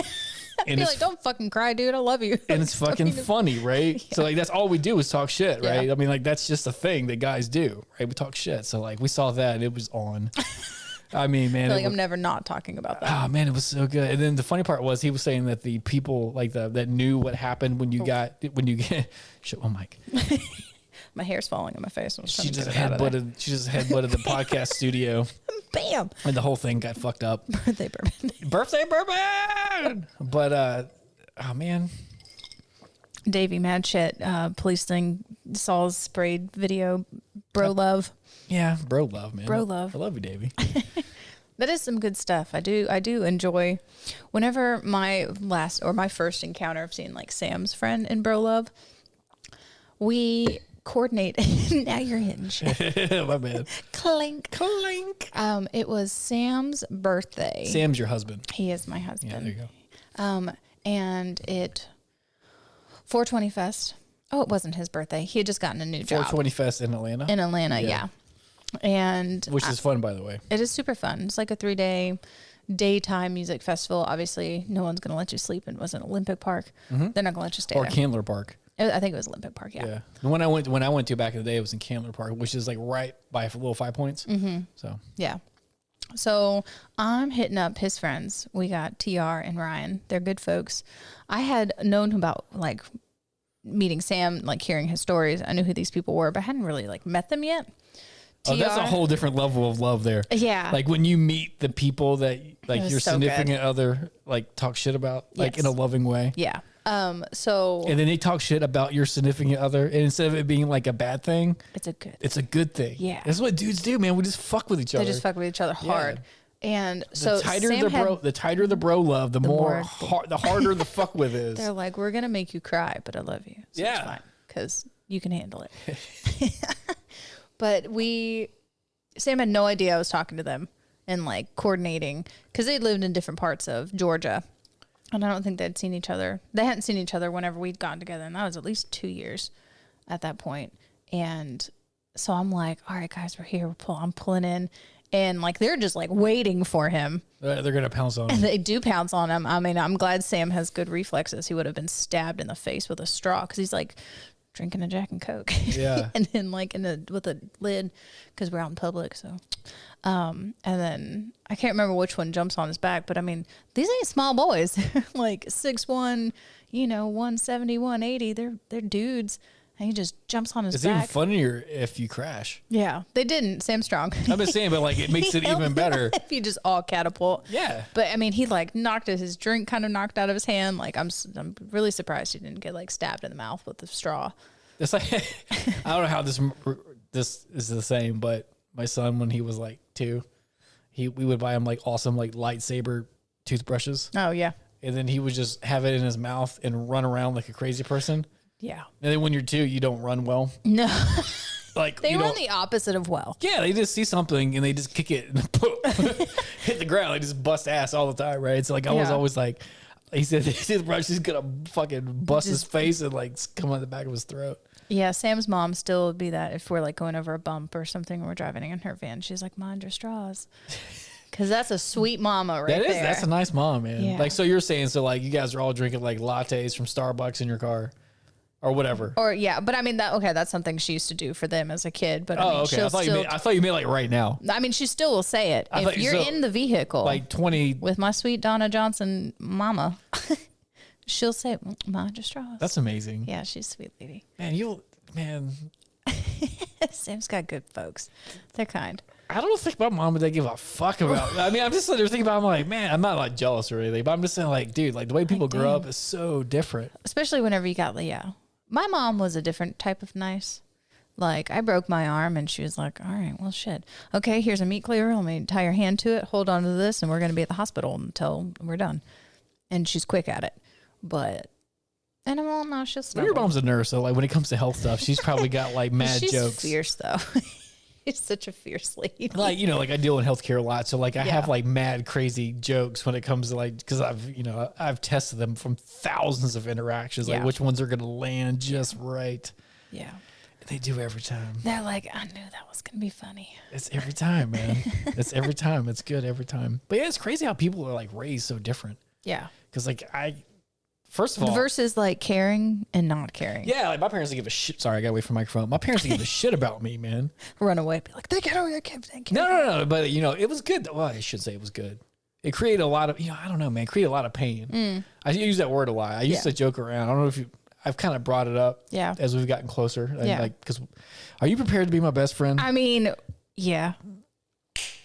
And Be it's, like, don't fucking cry, dude. I love you. and it's fucking funny, right? Yeah. So like that's all we do is talk shit, right? Yeah. I mean, like that's just a thing that guys do, right? We talk shit. So like we saw that and it was on. I mean, man, I feel like it I'm never not talking about that. oh man, it was so good. And then the funny part was he was saying that the people like that knew what happened when you get shut my mic. My hair's falling on my face. I was trying She to just get it out of there. headbutted the podcast studio, Bam. and the whole thing got fucked up. Birthday bourbon. Birthday bourbon. But oh man, Davey, mad shit. Police thing. Saul's sprayed video. Bro love. yeah, bro love, man. Bro love. I love you, Davey. That is some good stuff. I do enjoy whenever my first encounter of seeing like Sam's friend in Bro Love, we coordinate. Now you're hitting shit. My bad. Clink. Clink. It was Sam's birthday. Sam's your husband. He is my husband. Yeah, there you go. And it 420 Fest. Oh, it wasn't his birthday. He had just gotten a new job 420 Fest in Atlanta. in Atlanta. Yeah. And Which is fun, by the way. it is super fun. It's like a 3-day daytime music festival. Obviously, no one's going to let you sleep. It was an Olympic Park. They're not going to let you stay Or there. Candler Park. I think it was Olympic Park. Yeah. Yeah. When I went to back in the day, it was in Candler Park, which is like right by a little 5 Points. Mm-hmm. So Yeah. So I'm hitting up his friends. We got TR and Ryan. They're good folks. I had known about like meeting Sam, like hearing his stories. I knew who these people were, but I hadn't really like met them yet. oh, that's a whole different level of love there. Yeah. Like when you meet the people that like was your so significant good. other like talk shit about, like in a Yes. loving way. Yeah. So And then they talk shit about your significant other, and instead of it being like a bad thing, it's a good. it's a good thing. Yeah. That's what dudes do, man. We just fuck with each other. They just fuck with each other hard. And so the tighter Sam had, the tighter the bro love, the more- the harder the fuck with is. they're like, we're gonna make you cry, but I love you. So Yeah. it's fine because you can handle it. But Sam had no idea I was talking to them and like coordinating because they lived in different parts of Georgia. And I don't think they'd seen each other. They hadn't seen each other whenever we'd gotten together. And that was at least 2 years at that point. And so I'm like, all right, guys, we're here. I'm pulling in. And like, they're just like waiting for him. They're going to pounce on him. And they do pounce on him. I mean, I'm glad Sam has good reflexes. He would have been stabbed in the face with a straw because he's like drinking a Jack and Coke. Yeah. And then like with a lid because we're out in public. So, and then I can't remember which one jumps on his back, but I mean, these ain't small boys. Like 6'1", 170, 180. They're dudes. And he just jumps on his it's back. It's even funnier if you crash. Yeah, they didn't. Sam's strong. I'm just saying, but like it makes it even better. If you just all catapult. Yeah. But I mean, he like knocked his drink kind of knocked out of his hand. Like I'm really surprised he didn't get like stabbed in the mouth with the straw. It's like I don't know how this is the same, but my son when he was like 2, we would buy him like awesome like lightsaber toothbrushes. Oh yeah. And then he would just have it in his mouth and run around like a crazy person. Yeah. And then when you're 2, you don't run well. No. Like they run the opposite of well. Yeah, they just see something and they just kick it and hit the ground. They just bust ass all the time, right? It's like I was always like, he said his brush is gonna fucking bust his face and like come on the back of his throat. Yeah, Sam's mom still would be that if we're like going over a bump or something and we're driving in her van, she's like, mind your straws. Because that's a sweet mama right there. That's a nice mom, man. Yeah. Like, so you're saying, so like you guys are all drinking like lattes from Starbucks in your car or whatever. Or yeah, but I mean that's something she used to do for them as a kid. But I mean, okay. I thought you meant like right now. I mean, she still will say it if you're in the vehicle, like 20 with my sweet Donna Johnson mama. She'll say, mind your straws. That's amazing. Yeah, she's a sweet lady. Man. Sam's got good folks. They're kind. I don't think my mom would give a fuck about. I mean, I'm just sitting there thinking about. I'm like, man, I'm not like jealous or anything, but I'm just saying, like, dude, like the way people grow up is so different. Especially whenever you got my mom was a different type of nice. Like I broke my arm and she was like, all right, well, shit. Okay, here's a meat cleaver. Let me tie your hand to it. Hold on to this, and we're gonna be at the hospital until we're done. And she's quick at it, but. And I won't know. She'll Your mom's a nurse, so like when it comes to health stuff, she's probably got like mad jokes. She's fierce though. She's such a fierce lady. Like like I deal in healthcare a lot, so like I have like mad crazy jokes when it comes to like because I've tested them from thousands of interactions, like which ones are gonna land just right. Yeah, they do every time. They're like, I knew that was gonna be funny. It's every time, man. It's every time. It's good every time. But yeah, it's crazy how people are like raised so different. Yeah, because like first of all, versus like caring and not caring. Yeah, like my parents didn't give a shit. Sorry, I got away from the microphone. My parents didn't give a shit about me, man. Run away, be like, they get away, I can't. No. But it was good. Well, I should say it was good. It created a lot of, I don't know, man. It created a lot of pain. I use that word a lot. I used to joke around. I don't know if I've kind of brought it up. Yeah. As we've gotten closer. And like, because, are you prepared to be my best friend? I mean, yeah.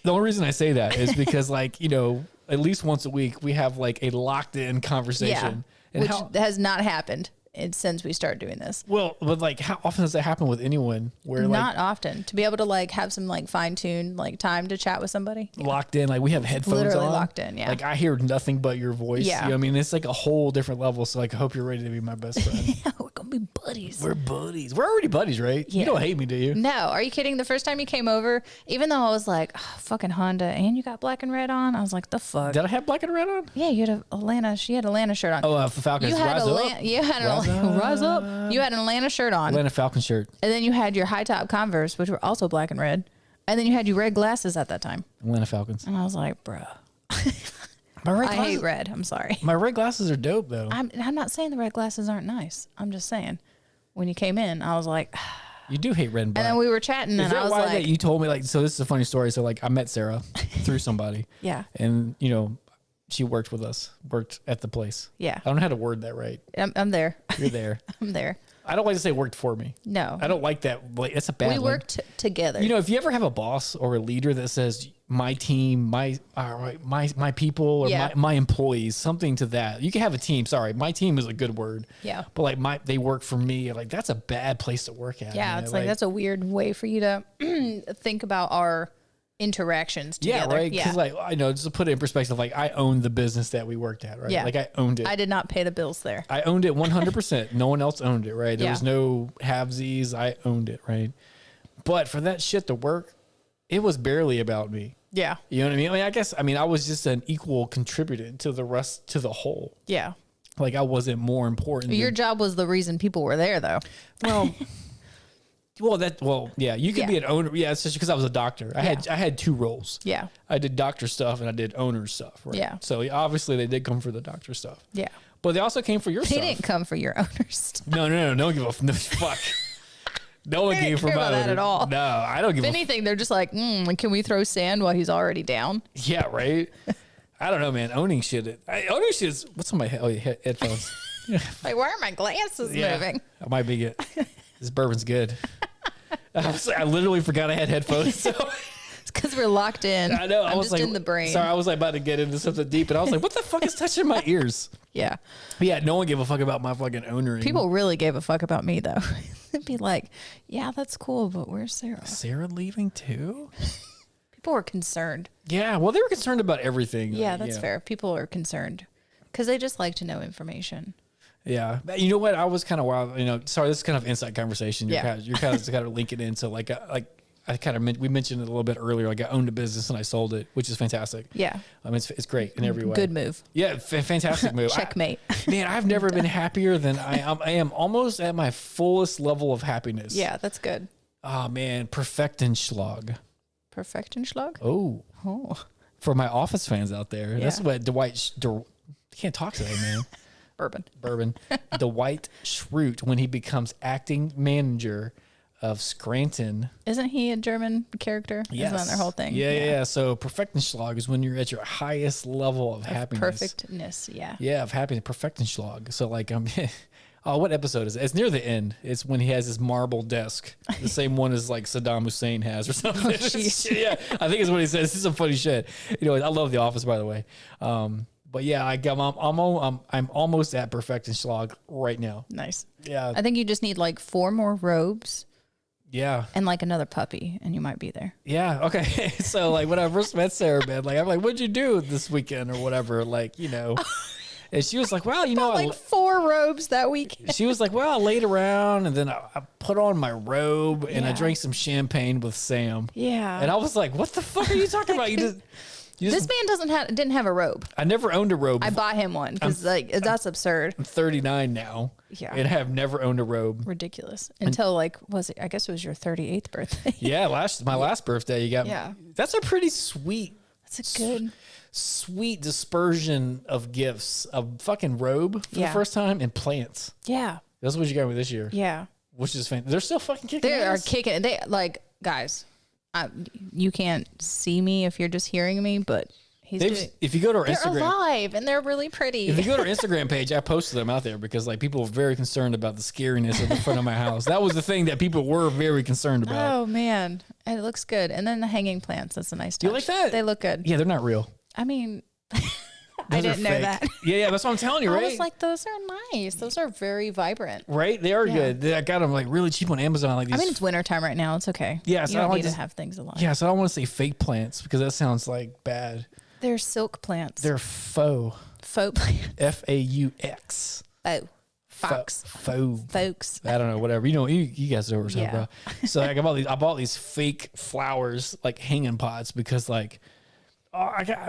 The only reason I say that is because like, at least once a week we have like a locked in conversation. And which has not happened since we started doing this. Well, but like how often does that happen with anyone where not often to be able to like have some like fine-tuned like time to chat with somebody locked in, like we have headphones literally on, locked in. Yeah. Like I hear nothing but your voice. Yeah. You know what I mean, it's like a whole different level. So like, I hope you're ready to be my best friend. Yeah, we're going to be buddies. We're buddies. We're already buddies, right? Yeah. You don't hate me, do you? No. Are you kidding? The first time you came over, even though I was like, oh, fucking Honda, and you got black and red on, I was like, the fuck? Did I have black and red on? Yeah, you had she had an Atlanta shirt on. Oh, Falcons. You had Rise up. You had an Atlanta shirt on. Atlanta Falcon shirt. And then you had your high top Converse, which were also black and red. And then you had your red glasses at that time. Atlanta Falcons. And I was like, bruh. I hate red. I'm sorry. My red glasses are dope, though. I'm not saying the red glasses aren't nice. I'm just saying, when you came in, I was like, you do hate red and black. And then we were chatting, and I was like, you told me like, so this is a funny story. So like, I met Sarah through somebody. Yeah. And she worked with us, worked at the place. Yeah. I don't know how to word that right. I'm there. You're there. I'm there. I don't like to say worked for me. No. I don't like that. Like, it's a bad We worked together. If you ever have a boss or a leader that says my team, my people, or my employees, something to that. You can have a team. Sorry, my team is a good word. Yeah. But like they work for me. Like that's a bad place to work at. Yeah, man. it's like that's a weird way for you to think about our interactions together. Yeah, right. Because like I know, just to put it in perspective, like I owned the business that we worked at, right? Yeah. Like I owned it. I did not pay the bills there. I owned it 100%. No one else owned it, right? There Yeah. was no halvesies. I owned it, right? But for that shit to work, it was barely about me. Yeah. You know what I mean? I mean, I was just an equal contributor to the whole. Yeah. Like I wasn't more important. Your job was the reason people were there, though. Yeah, you could be an owner. Yeah, it's just because I was a doctor. I had two roles. Yeah. I did doctor stuff and I did owner stuff. Right? Yeah. So obviously they did come for the doctor stuff. Yeah. But they also came for your stuff. They didn't come for your owner stuff. No. Don't give a no, fuck. No one came for my about that owner. at all. No, I don't give If a anything, they're just like, can we throw sand while he's already down? Yeah, right. I don't know, man. Owning shit is what's on my head? Oh, yeah, headphones. Like, why are my glasses moving? That might be it. This bourbon's good. I literally forgot I had headphones. So It's because we're locked in. I know. I I'm was just like, in the brain. Sorry, I was like about to get into something deep, and I was like, "What the fuck is touching my ears?" Yeah. But yeah, no one gave a fuck about my fucking owner. People really gave a fuck about me, though. They'd be like, yeah, that's cool, but where's Sarah? Sarah leaving too? People were concerned. Yeah, well, they were concerned about everything. Yeah, that's fair. People are concerned because they just like to know information. Yeah, you know what? I was kind of wild. You know, sorry, this is kind of inside conversation. You're kind of linking into like we mentioned it a little bit earlier. Like I owned a business and I sold it, which is fantastic. Yeah, I mean it's great in every way. Good move. Yeah, fantastic move. Checkmate. Man, I've never been happier than I am. I am almost at my fullest level of happiness. Yeah, that's good. Oh man, Perfektenschlag. Perfektenschlag? Oh, for my Office fans out there, that's what Dwight. Can't talk today, man. Bourbon. Dwight Schrute when he becomes acting manager of Scranton. Isn't he a German character? Yes. Isn't that their whole thing? Yeah. So Perfektenschlag is when you're at your highest level of happiness. Perfectness, yeah. Yeah, of happiness. Perfektenschlag. So like what episode is it? It's near the end. It's when he has his marble desk, the same one as like Saddam Hussein has or something. Yeah, I think it's what he says. This is some funny shit. You know, I love The Office, by the way. But yeah, I'm almost at Perfektenschlag right now. Nice. Yeah. I think you just need like 4 more robes. Yeah. And like another puppy, and you might be there. Yeah. Okay. So like when I first met Sarah, man, like I'm like, what'd you do this weekend or whatever? Like, you know. And she was like, well, you know, like 4 robes that weekend. She was like, well, I laid around and then I put on my robe and I drank some champagne with Sam. Yeah. And I was like, what the fuck are you talking about? This man didn't have a robe. I never owned a robe. I bought him one because that's absurd. I'm 39 now. Yeah. And have never owned a robe. Ridiculous. Until I guess it was your 38th birthday. Yeah, my last birthday you got. Yeah. That's a pretty sweet. That's a good sweet dispersion of gifts. A fucking robe for the first time and plants. Yeah. That's what you got me this year. Yeah. Which is fantastic. They're still fucking kicking They ass. are kicking. They like, guys, you can't see me if you're just hearing me, but if you go to our they're Instagram, alive and they're really pretty. if you go to our Instagram page, I posted them out there because like people were very concerned about the scariness of the front of my house. That was the thing that people were very concerned about. Oh man, and it looks good. And then the hanging plants, that's a nice touch. Do you like that? They look good. Yeah, they're not real. I mean, I didn't know that. Yeah, that's what I'm telling you, right? I was like, those are nice. Those are very vibrant. Right? They are good. I got them like really cheap on Amazon. Like these. I mean, it's wintertime right now. It's okay. Yeah, so you I don't don't need like to have things alive. Yeah, so I don't want to say fake plants because that sounds like bad. They're silk plants. They're faux. Faux plants. FAUX. Oh. Fox. Faux. Folks. I don't know, whatever. You know, you guys know what we're talking Yeah. about. So like I bought these fake flowers, like hanging pots, because like,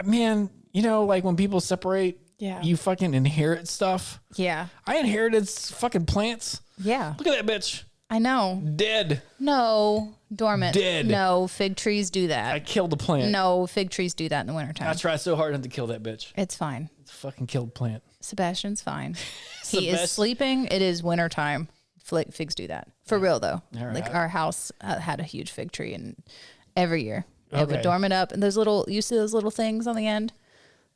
man, you know, like when people separate, you fucking inherit stuff. Yeah. I inherited fucking plants. Yeah. Look at that bitch. I know. Dead. No. Dormant. Dead. No. Fig trees do that. I killed the plant. No. Fig trees do that in the wintertime. I tried so hard not to kill that bitch. It's fine. It's a fucking killed plant. Sebastian's fine. He is sleeping. It is wintertime. Figs do that. For real, though. Right. Like our house had a huge fig tree, and every year it Okay. would dormant up. And you see those little things on the end?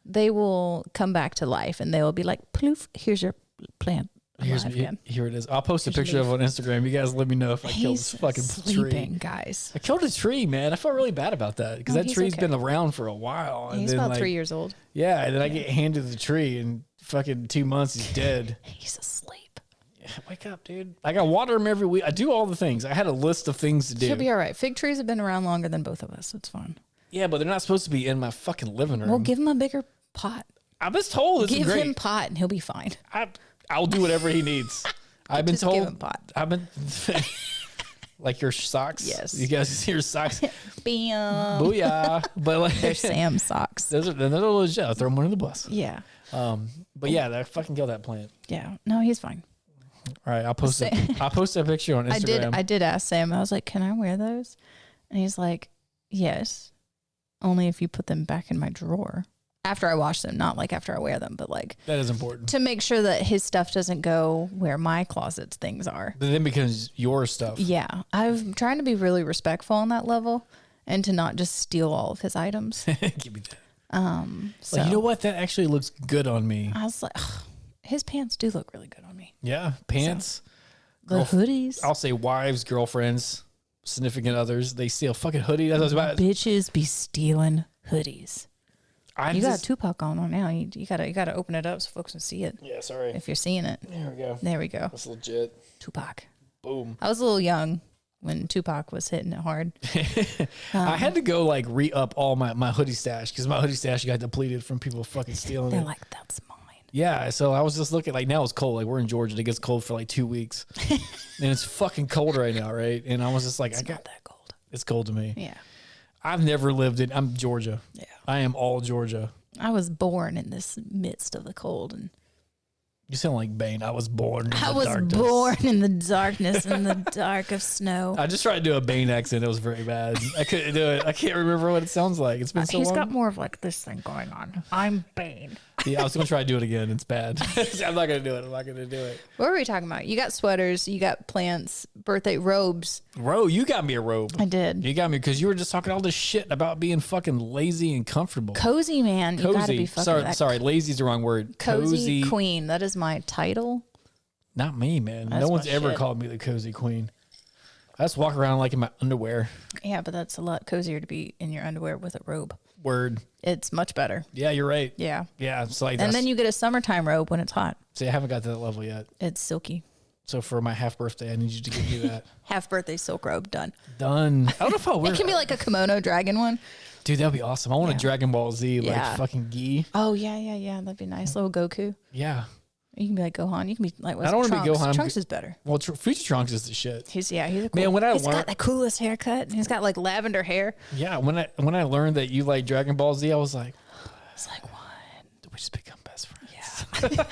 They will come back to life, and they will be like, ploof, here's your plant. Here it is. I'll post a picture of it on Instagram. You guys let me know if I killed this fucking sleeping, tree. guys. I killed a tree, man. I felt really bad about that because that tree's been around for a while. And He's then, about 3 years old. Yeah, and then I get handed the tree, and fucking 2 months he's dead. He's asleep. Yeah, wake up, dude. I got water him every week. I do all the things. I had a list of things to do. He'll be all right. Fig trees have been around longer than both of us. It's fine. Yeah, but they're not supposed to be in my fucking living room. Well, give him a bigger pot. I was told it's Give great. him pot, and he'll be fine. I'll do whatever he needs. I've been Just told. give him pot. I've been. Like your socks? Yes. You guys see your socks? Bam. Booyah. But like, They're Sam socks. they're legit. I'll throw them under the bus. Yeah. But yeah, that fucking killed that plant. Yeah. No, he's fine. All right, I'll post a picture on Instagram. I did ask Sam. I was like, "Can I wear those?" And he's like, "Yes, only if you put them back in my drawer after I wash them, not like after I wear them, but like That is important. to make sure that his stuff doesn't go where my closet's things are." But then it becomes your stuff. Yeah, I'm trying to be really respectful on that level and to not just steal all of his items. Give me that. So Like, you know what? That actually looks good on me. I was like, "Ugh, his pants do look really good on me. Yeah, pants. The hoodies, I'll say wives, girlfriends, significant others. They steal fucking hoodie. That's what I was about. bitches be stealing hoodies." I'm You got just, Tupac on now. You gotta open it up so folks can see it. yeah, sorry. If you're seeing it, There we go. there we go. That's legit. Tupac. Boom. I was a little young when Tupac was hitting it hard. I had to go like re-up all my hoodie stash because my hoodie stash got depleted from people fucking stealing They're it. like, "That's mine." Yeah, so I was just looking, like, now it's cold. Like, we're in Georgia. It gets cold for like 2 weeks. And it's fucking cold right now, right? And I was just like, It's not that cold. it's cold to me. Yeah. I've never lived in, I'm Georgia. Yeah. I am all Georgia. I was born in this midst of the cold, and You sound like Bane. I was born in I the was darkness. born in the darkness, in the dark of snow. I just tried to do a Bane accent. It was very bad. I couldn't do it. I can't remember what it sounds like. It's been so He's long. got more of like this thing going on. I'm Bane. Yeah, I was going to try to do it again. It's bad. I'm not going to do it. I'm not going to do it. What were we talking about? You got sweaters, you got plants, birthday robes. Bro, you got me a robe. I did. You got me because you were just talking all this shit about being fucking lazy and comfortable. Cozy man. You gotta be Cozy. fucking Sorry, lazy is the wrong word. cozy queen. That is my title. Not me, man. That's No one's my ever shit. called me the cozy queen. I just walk around like in my underwear. Yeah, but that's a lot cozier to be in your underwear with a robe. Word. It's much better. Yeah, you're right. Yeah. Yeah, it's like And that's, then you get a summertime robe when it's hot. see, I haven't got to that level yet. It's silky. So for my half birthday, I need you to give me that. Half birthday silk robe done. Done. I don't know if I'll wear It can be like a kimono dragon one. Dude, that'd be awesome. I want a Dragon Ball Z, like Yeah. fucking gi. Oh yeah. That'd be nice. Little Goku. Yeah. You can be like Gohan. You can be like, what's I don't wanna be Trunks? Gohan. I'm Trunks is better. Well, Future Trunks is the shit. He's a cool. Man, when I he's learned- got the coolest haircut. He's got like lavender hair. Yeah, when I learned that you like Dragon Ball Z, I was like, It's like what? we just become best friends. Yeah.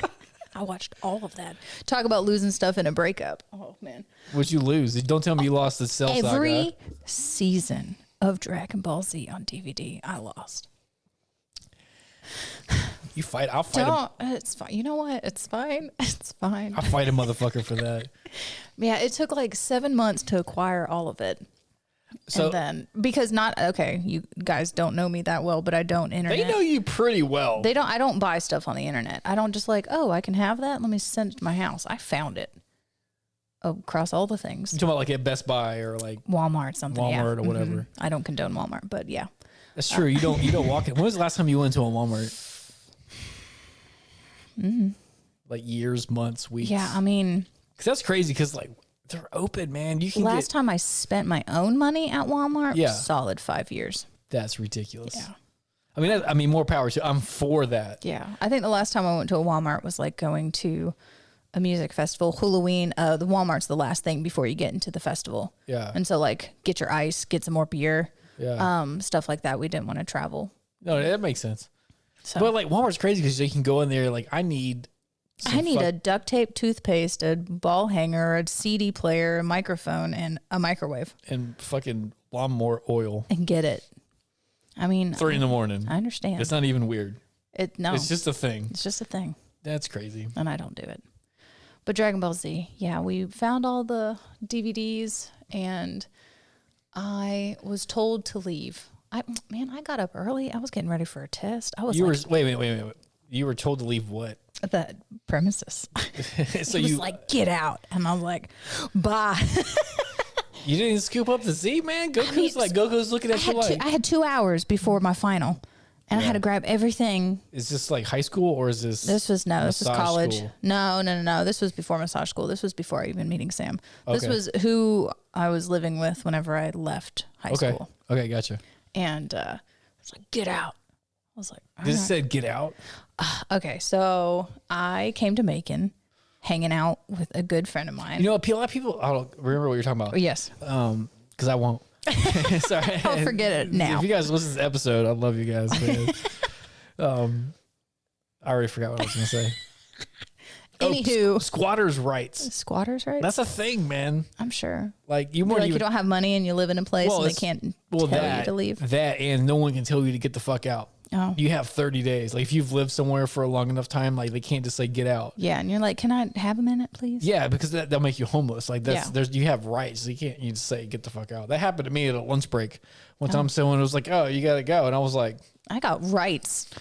I watched all of that. Talk about losing stuff in a breakup. Oh man. What'd you lose? Don't tell me you lost the Cell Every Saga. season of Dragon Ball Z on DVD, I lost. You fight. I'll fight. It's fine. You know what? It's fine. It's fine. I'll fight a motherfucker for that. Yeah, it took like 7 months to acquire all of it. So And then because you guys don't know me that well, but I don't internet. they know you pretty well. I don't buy stuff on the internet. I don't just like, oh, I can have that. Let me send it to my house. I found it across all the things. You talking about like at Best Buy or like Walmart, something. Yeah. Walmart or whatever. Mhm. I don't condone Walmart, but yeah. That's true. You don't walk in. When was the last time you went to a Walmart? Like years, months, weeks. Yeah, I mean, Cause that's crazy. Cause like they're open, man. You can last get. time I spent my own money at Walmart, Yeah. solid 5 years. That's ridiculous. Yeah. I mean, more power to. I'm for that. Yeah. I think the last time I went to a Walmart was like going to a music festival, Halloween. The Walmart's the last thing before you get into the festival. Yeah. And so like get your ice, get some more beer, Yeah. stuff like that. We didn't want to travel. No, that makes sense. So But like Walmart's crazy because you can go in there. Like I need. a duct tape toothpaste, a ball hanger, a CD player, a microphone, and a microwave, and fucking lawnmower oil. and get it. I mean, 3 a.m. I understand. It's not even weird. No, It's just a thing. it's just a thing, That's crazy. and I don't do it. But Dragon Ball Z, yeah, we found all the DVDs, and I was told to leave. I got up early. I was getting ready for a test. I was You like, were wait. You were told to leave what? the premises. So He was you like, get out, and I was like, bye. you didn't scoop up the Z, man. Goku's looking at you like. I had 2 hours before my final, and I had to grab everything. Is this like high school or is this? This was massage college. school? No. This was before massage school. This was before even meeting Sam. This Okay. was who I was living with whenever I left high Okay. school. Okay, gotcha. And I was like, get out. I was like, all This right. said get out. Okay, so I came to Macon hanging out with a good friend of mine. You know, a lot of people, I don't remember what you're talking about. Yes. Because I won't. Sorry. I'll forget it now. If you guys listen to this episode, I love you guys. I already forgot what I was going to say. Anywho. Squatters' rights. Squatters' rights? That's a thing, man. I'm sure. Like, you you don't have money and you live in a place and they can't tell you to leave. That, and no one can tell you to get the fuck out. Oh. You have 30 days. Like, if you've lived somewhere for a long enough time, like, they can't just, like, get out. Yeah, and you're like, can I have a minute, please? Yeah, because that'll make you homeless. Like, you have rights. You can't just say, get the fuck out. That happened to me at a lunch break. One time someone was like, oh, you got to go. And I was like, I got rights.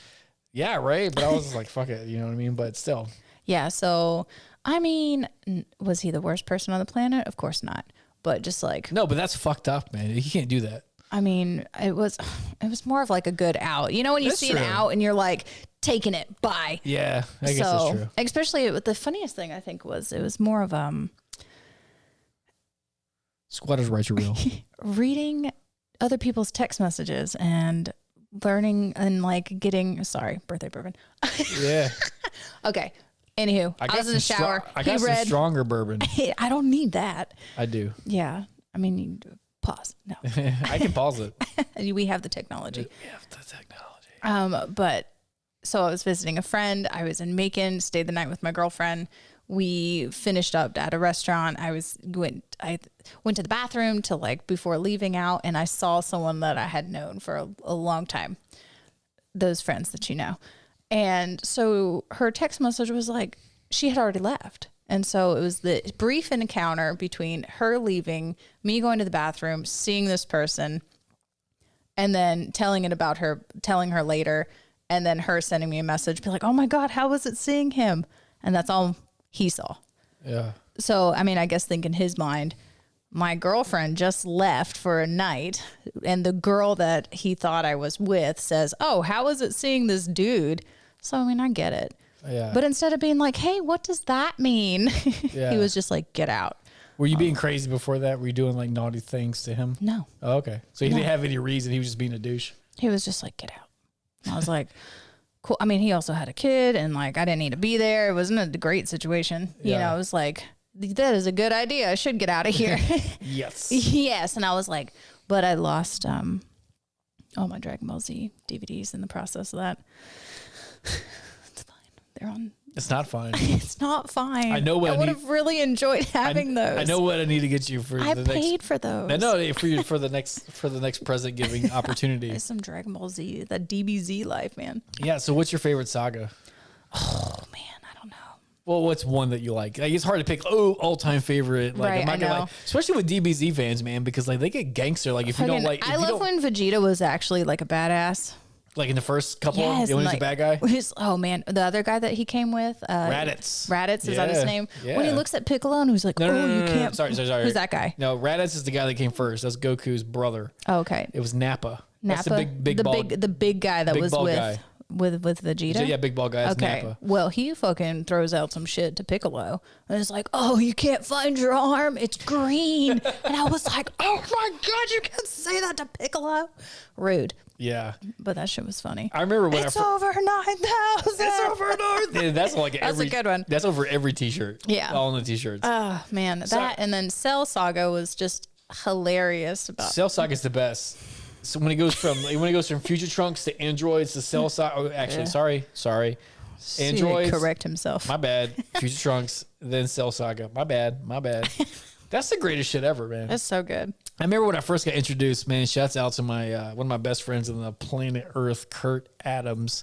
Yeah, right. But I was like, fuck it. You know what I mean? But still. Yeah, so, I mean, was he the worst person on the planet? Of course not. But just like... No, but that's fucked up, man. You can't do that. I mean, it was more of like a good out. You know, when you see an out and you're like, taking it, bye. Yeah, I guess that's true. Especially the funniest thing I think was it was more of squatters' rights are real. Reading other people's text messages and learning and like getting birthday bourbon. Yeah. Okay. Anywho, I was in the shower. I got some stronger bourbon. I don't need that. I do. Yeah. I mean, pause. No. I can pause it. We have the technology. We have the technology. But so I was visiting a friend. I was in Macon, stayed the night with my girlfriend. We finished up at a restaurant. I went to the bathroom to like before leaving out, and I saw someone that I had known for a long time. Those friends that you know. And so her text message was like, she had already left. And so it was the brief encounter between her leaving, me going to the bathroom, seeing this person, and then telling her later, and then her sending me a message, be like, oh my God, how was it seeing him? And that's all he saw. Yeah. So, I mean, I guess think in his mind, my girlfriend just left for a night, and the girl that he thought I was with says, oh, how was it seeing this dude? So, I mean, I get it. Yeah. But instead of being like, hey, what does that mean? He was just like, get out. Were you being crazy before that? Were you doing like naughty things to him? No. Oh, okay. So he didn't have any reason. He was just being a douche. He was just like, get out. And I was like, cool. I mean, he also had a kid, and like, I didn't need to be there. It wasn't a great situation. You know, it was like, that is a good idea. I should get out of here. Yes. Yes. And I was like, but I lost all my Dragon Ball Z DVDs in the process of that. It's fine. They're on. It's not fine. It's not fine. I know what I would have really enjoyed having those. I know what I need to get you for I the next. I paid for those. I know for the next present giving opportunity. It's some Dragon Ball Z, that DBZ life, man. Yeah. So what's your favorite saga? Oh man, I don't know. Well, what's one that you like? Like it's hard to pick. Oh, all-time favorite. Like Right, I'm not I gonna know. like, especially with DBZ fans, man, because like they get gangster. Like if you don't like, I love when Vegeta was actually like a badass. like in the first couple, Yes, when he was a bad guy. Oh man, the other guy that he came with, Raditz. Raditz, is that his name? Yeah. When he looks at Piccolo and he's like, No, you can't. Sorry. Who's that guy? No, Raditz is the guy that came first. That's Goku's brother. Oh, okay. It was Nappa. Nappa, That's the big guy that big was bald with guy. with Vegeta. Yeah, big ball guy. That's Okay. Nappa. Well, he fucking throws out some shit to Piccolo. And it's like, oh, you can't find your arm. It's green. And I was like, oh my God, you can't say that to Piccolo. Rude. Yeah. But that shit was funny. I remember when It's over 9,000. It's over 9,000. Yeah, that's like That's a good one. That's over every t-shirt. Yeah. All in the t-shirts. Oh, man. And then Cell Saga was just hilarious. Cell Saga is the best. So when he goes from Future Trunks to androids to Cell Saga. Oh, actually, sorry. Androids. Correct himself. My bad. Future Trunks, then Cell Saga. My bad. That's the greatest shit ever, man. That's so good. I remember when I first got introduced, man, shouts out to my one of my best friends on the planet Earth, Kurt Adams,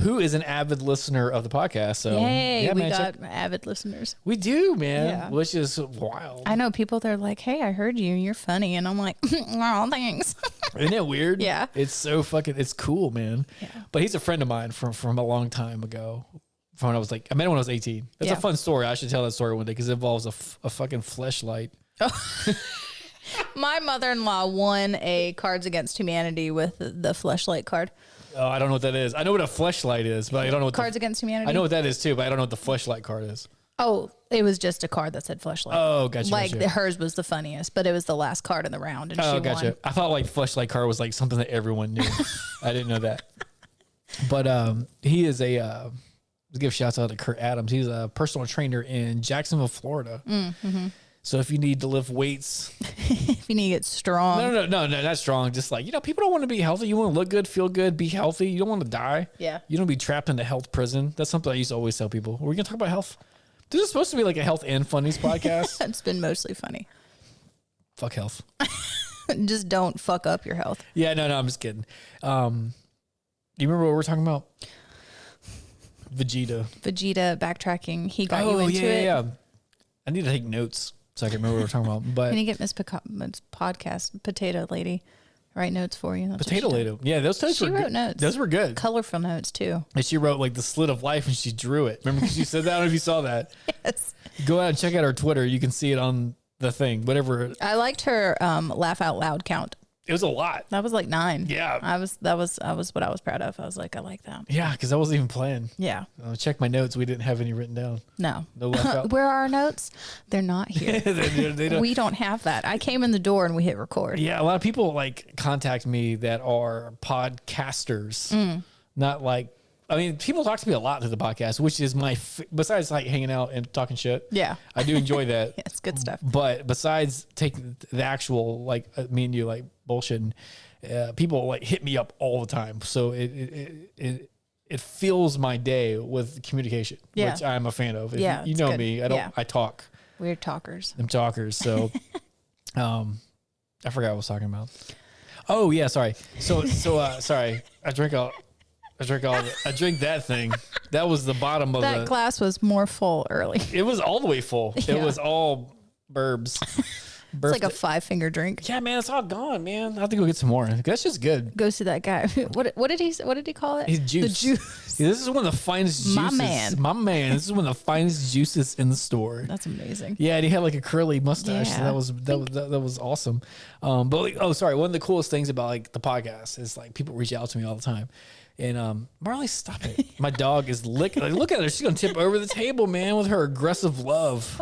who is an avid listener of the podcast. So Yay, yeah, we man, got avid listeners. we do, man, Yeah. which is wild. I know people, they're like, hey, I heard you. You're funny. And I'm like, oh, thanks. Isn't it weird? Yeah. It's so it's cool, man. Yeah. But he's a friend of mine from a long time ago. From when I was I met him when I was 18. That's Yeah. a fun story. I should tell that story one day because it involves a fucking fleshlight. My mother-in-law won a Cards Against Humanity with the Fleshlight card. Oh, I don't know what that is. I know what a fleshlight is, but I don't know what Cards Against Humanity? I know what that is too, but I don't know what the fleshlight card is. Oh, it was just a card that said Fleshlight. Oh, gotcha. Like gotcha. hers was the funniest, but it was the last card in the round, and Oh, she gotcha. won. I thought like fleshlight card was like something that everyone knew. I didn't know that. But he is a let's give shouts out to Kurt Adams. He's a personal trainer in Jacksonville, Florida. So if you need to lift weights, If you need to get strong. no, not strong. Just like, people don't want to be healthy. You want to look good, feel good, be healthy. You don't want to die. Yeah. You don't be trapped in a health prison. That's something I used to always tell people. We're going to talk about health. This is supposed to be like a health and funnies podcast. It's been mostly funny. Fuck health. Just don't fuck up your health. Yeah, no, I'm just kidding. You remember what we're talking about? Vegeta backtracking. He got you into it. Yeah. I need to take notes so I can remember what we're talking about. But Can you get Miss Podcast Potato Lady write notes for you? That's Potato what she Lady. Yeah, those notes She were wrote good. notes. Those were good. Colorful notes too. And she wrote like the slit of life and she drew it. Remember because you said that? I don't know if you saw that. Yes. Go out and check out our Twitter. You can see it on the thing. Whatever. I liked her laugh out loud count. It was a lot. That was like 9. Yeah. That was what I was proud of. I was like, I like that. Yeah, because I wasn't even playing. Yeah. Check my notes. We didn't have any written down. No. No laugh out. Where are our notes? They're not here. They don't. We don't have that. I came in the door and we hit record. Yeah, a lot of people like contact me that are podcasters, not like. I mean, people talk to me a lot to the podcast, which is besides like hanging out and talking shit. Yeah. I do enjoy that. It's good stuff. But besides taking the actual like me and you like bullshit, people like hit me up all the time. So it fills my day with communication, Yeah. which I'm a fan of. If Yeah, you it's know good. me. Yeah. I talk. We're talkers. I'm talkers. So, I forgot what I was talking about. Oh yeah, sorry. So sorry. I drink that thing. That was the bottom of That glass was more full early. It was all the way full. It Yeah. was all burbs. It's like a 5-finger drink. Yeah, man, it's all gone, man. I have to go get some more. That's just good. Go see that guy. What did he call it? His juice. The juice. Yeah, this is one of the finest juices. My man. This is one of the finest juices in the store. That's amazing. Yeah, and he had like a curly mustache. Yeah. So that was awesome. But like, sorry. One of the coolest things about like the podcast is like people reach out to me all the time. And Marley, stop it. My dog is licking. Like, look at her. She's gonna tip over the table, man, with her aggressive love.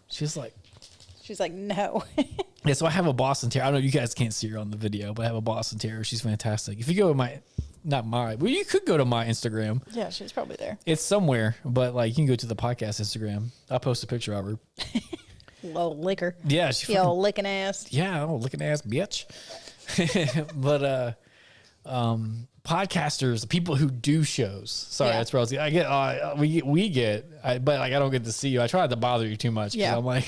She's like no. Yeah, so I have a Boston Terrier. I don't know, you guys can't see her on the video, but I have a Boston Terrier. She's fantastic. If you go to you could go to my Instagram. Yeah, she's probably there. It's somewhere, but like you can go to the podcast Instagram. I'll post a picture of her. Low liquor. Yeah, she Yo, licking ass. yeah, licking ass bitch. But podcasters, people who do shows. Sorry, Yeah. that's what I was. I get, but like I don't get to see you. I try not to bother you too much. Yeah. I'm like,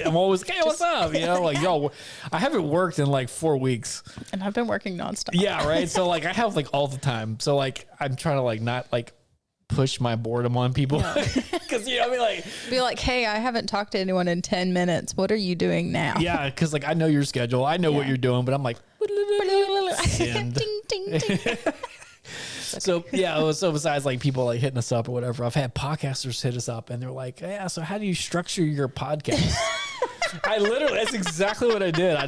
I'm always, hey, what's up? You know, like yo, I haven't worked in like 4 weeks. And I've been working nonstop. Yeah, right. So like I have like all the time. So like I'm trying to like not like push my boredom on people because you know what I mean, like Be like, hey, I haven't talked to anyone in 10 minutes. What are you doing now? yeah, because like I know your schedule, I know what Yeah. you're doing, but I'm like send. Ding, ding, ding. So yeah, so besides like people like hitting us up or whatever, I've had podcasters hit us up and they're like, yeah, so how do you structure your podcast? That's exactly what I did. I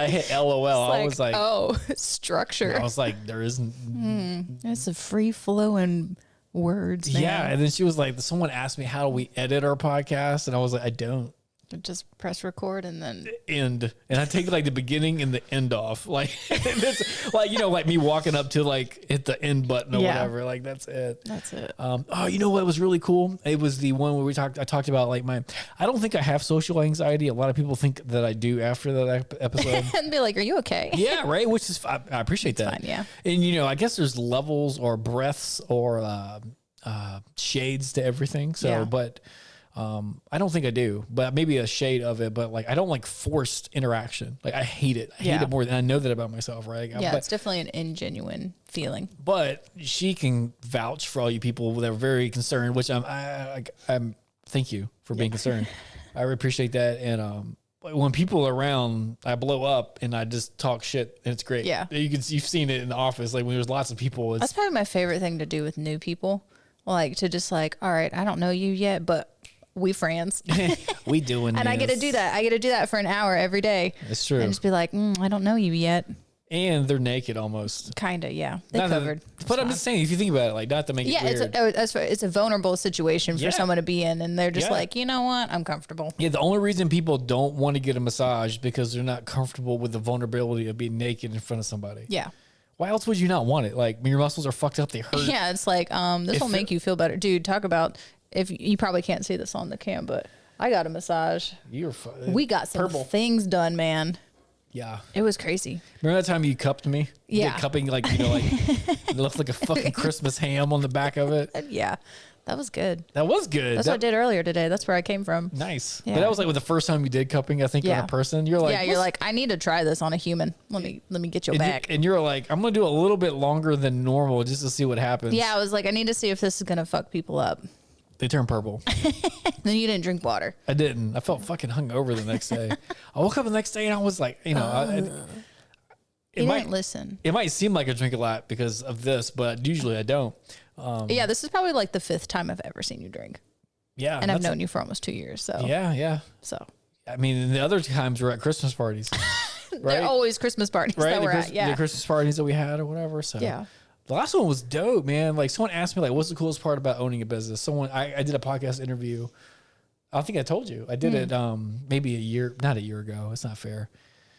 hit LOL. I was like, oh, structure. I was like, there isn't. It's a free flowing words. Man. Yeah. And then she was like, someone asked me, how do we edit our podcast? And I was like, I don't. Just press record and then End, and I take like the beginning and the end off, like it's like, you know, like me walking up to like hit the end button or Yeah. whatever, like that's it. that's it. Oh, you know what was really cool? It was the one where I talked about like I don't think I have social anxiety. A lot of people think that I do after that episode. And be like, are you okay? Yeah, right. Which is I appreciate that. fine, yeah. And you know, I guess there's levels or breaths or shades to everything. So, Yeah. but I don't think I do, but maybe a shade of it. But like, I don't like forced interaction. Like, I hate it. I hate Yeah. it more than I know that about myself. Right? Yeah, it's definitely an ingenuine feeling. But she can vouch for all you people that are very concerned, which I'm thank you for being concerned. I really appreciate that. And when people are around, I blow up and I just talk shit, and it's great. Yeah. You've seen it in the office, like when there's lots of people. That's probably my favorite thing to do with new people. Like to just like, all right, I don't know you yet, but we friends. We doing And I get to do that. I get to do that for an hour every day. It's true. And just be like, I don't know you yet. And they're naked almost. Kinda, yeah. They Not that- covered. but I'm just saying, if you think about it, like not to make Yeah, it weird. it's a vulnerable situation for Yeah. someone to be in, and they're just Yeah. like, you know what, I'm comfortable. Yeah, the only reason people don't want to get a massage because they're not comfortable with the vulnerability of being naked in front of somebody. Yeah, Why else would you not want it? Like when your muscles are fucked up, they hurt. Yeah, it's like this will make you feel better, dude. Talk about if you probably can't see this on the cam, but I got a massage. We got some things done, man. Yeah, it was crazy. Remember that time you cupped me? Yeah, cupping like it looked like a fucking Christmas ham on the back of it. Yeah. That was good. That was good. That's what I did earlier today. That's where I came from. Nice. Yeah. But that was like the first time you did cupping, I think, on a person. You're like, you're like, I need to try this on a human. Let me get your back. And you're like, I'm going to do a little bit longer than normal just to see what happens. Yeah, I was like, I need to see if this is going to fuck people up. They turn purple. Then you didn't drink water. I didn't. I felt fucking hungover the next day. I woke up the next day and I was like, you didn't listen. It might seem like I drink a lot because of this, but usually I don't. Yeah, this is probably like the 5th time I've ever seen you drink. Yeah. And I've known you for almost 2 years. So yeah. So I mean, the other times we're at Christmas parties. Right? They're always Christmas parties that we're at. Yeah. The Christmas parties that we had or whatever. So yeah. The last one was dope, man. Like someone asked me, like, what's the coolest part about owning a business? I did a podcast interview. I think I told you. I did it maybe not a year ago. It's not fair.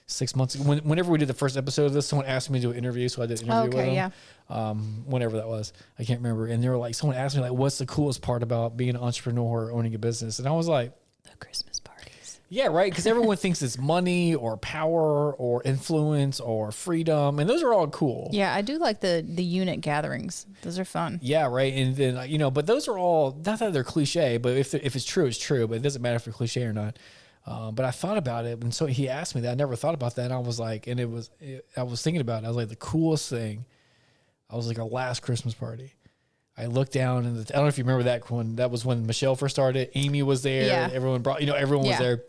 6 months ago. Whenever we did the first episode of this, someone asked me to do an interview, so I did an interview with them. Yeah. Whenever that was. I can't remember. And they were like, someone asked me, like, what's the coolest part about being an entrepreneur or owning a business? And I was like, the Christmas parties. Yeah, right. Because everyone thinks it's money or power or influence or freedom. And those are all cool. Yeah, I do like the unit gatherings. Those are fun. Yeah, right. And then, but those are all, not that they're cliche, but if it's true, it's true. But it doesn't matter if it's cliche or not. But I thought about it, and so he asked me that. I never thought about that. And I was like, I was thinking about it. I was like, the coolest thing. I was like, our last Christmas party. I looked down, and I don't know if you remember that one. That was when Michelle first started. Amy was there. Yeah. Everyone was there.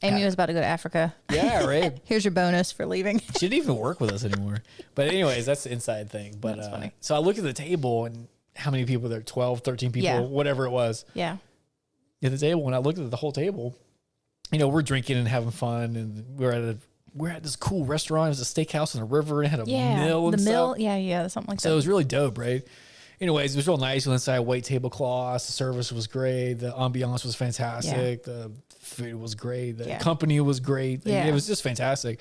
Amy was about to go to Africa. Yeah, right. Here's your bonus for leaving. She didn't even work with us anymore. But anyways, that's the inside thing. But that's funny. So I looked at the table, and how many people there? 12, 13 people, whatever it was. Yeah. At the table, and I looked at the whole table. We're drinking and having fun, and we're at this cool restaurant. It was a steakhouse on a river, and it had a mill and stuff. Yeah, something like that. So it was really dope, right? Anyways, it was real nice. We went inside, white tablecloths. The service was great. The ambiance was fantastic. Yeah. The food was great. The company was great. Yeah. It was just fantastic.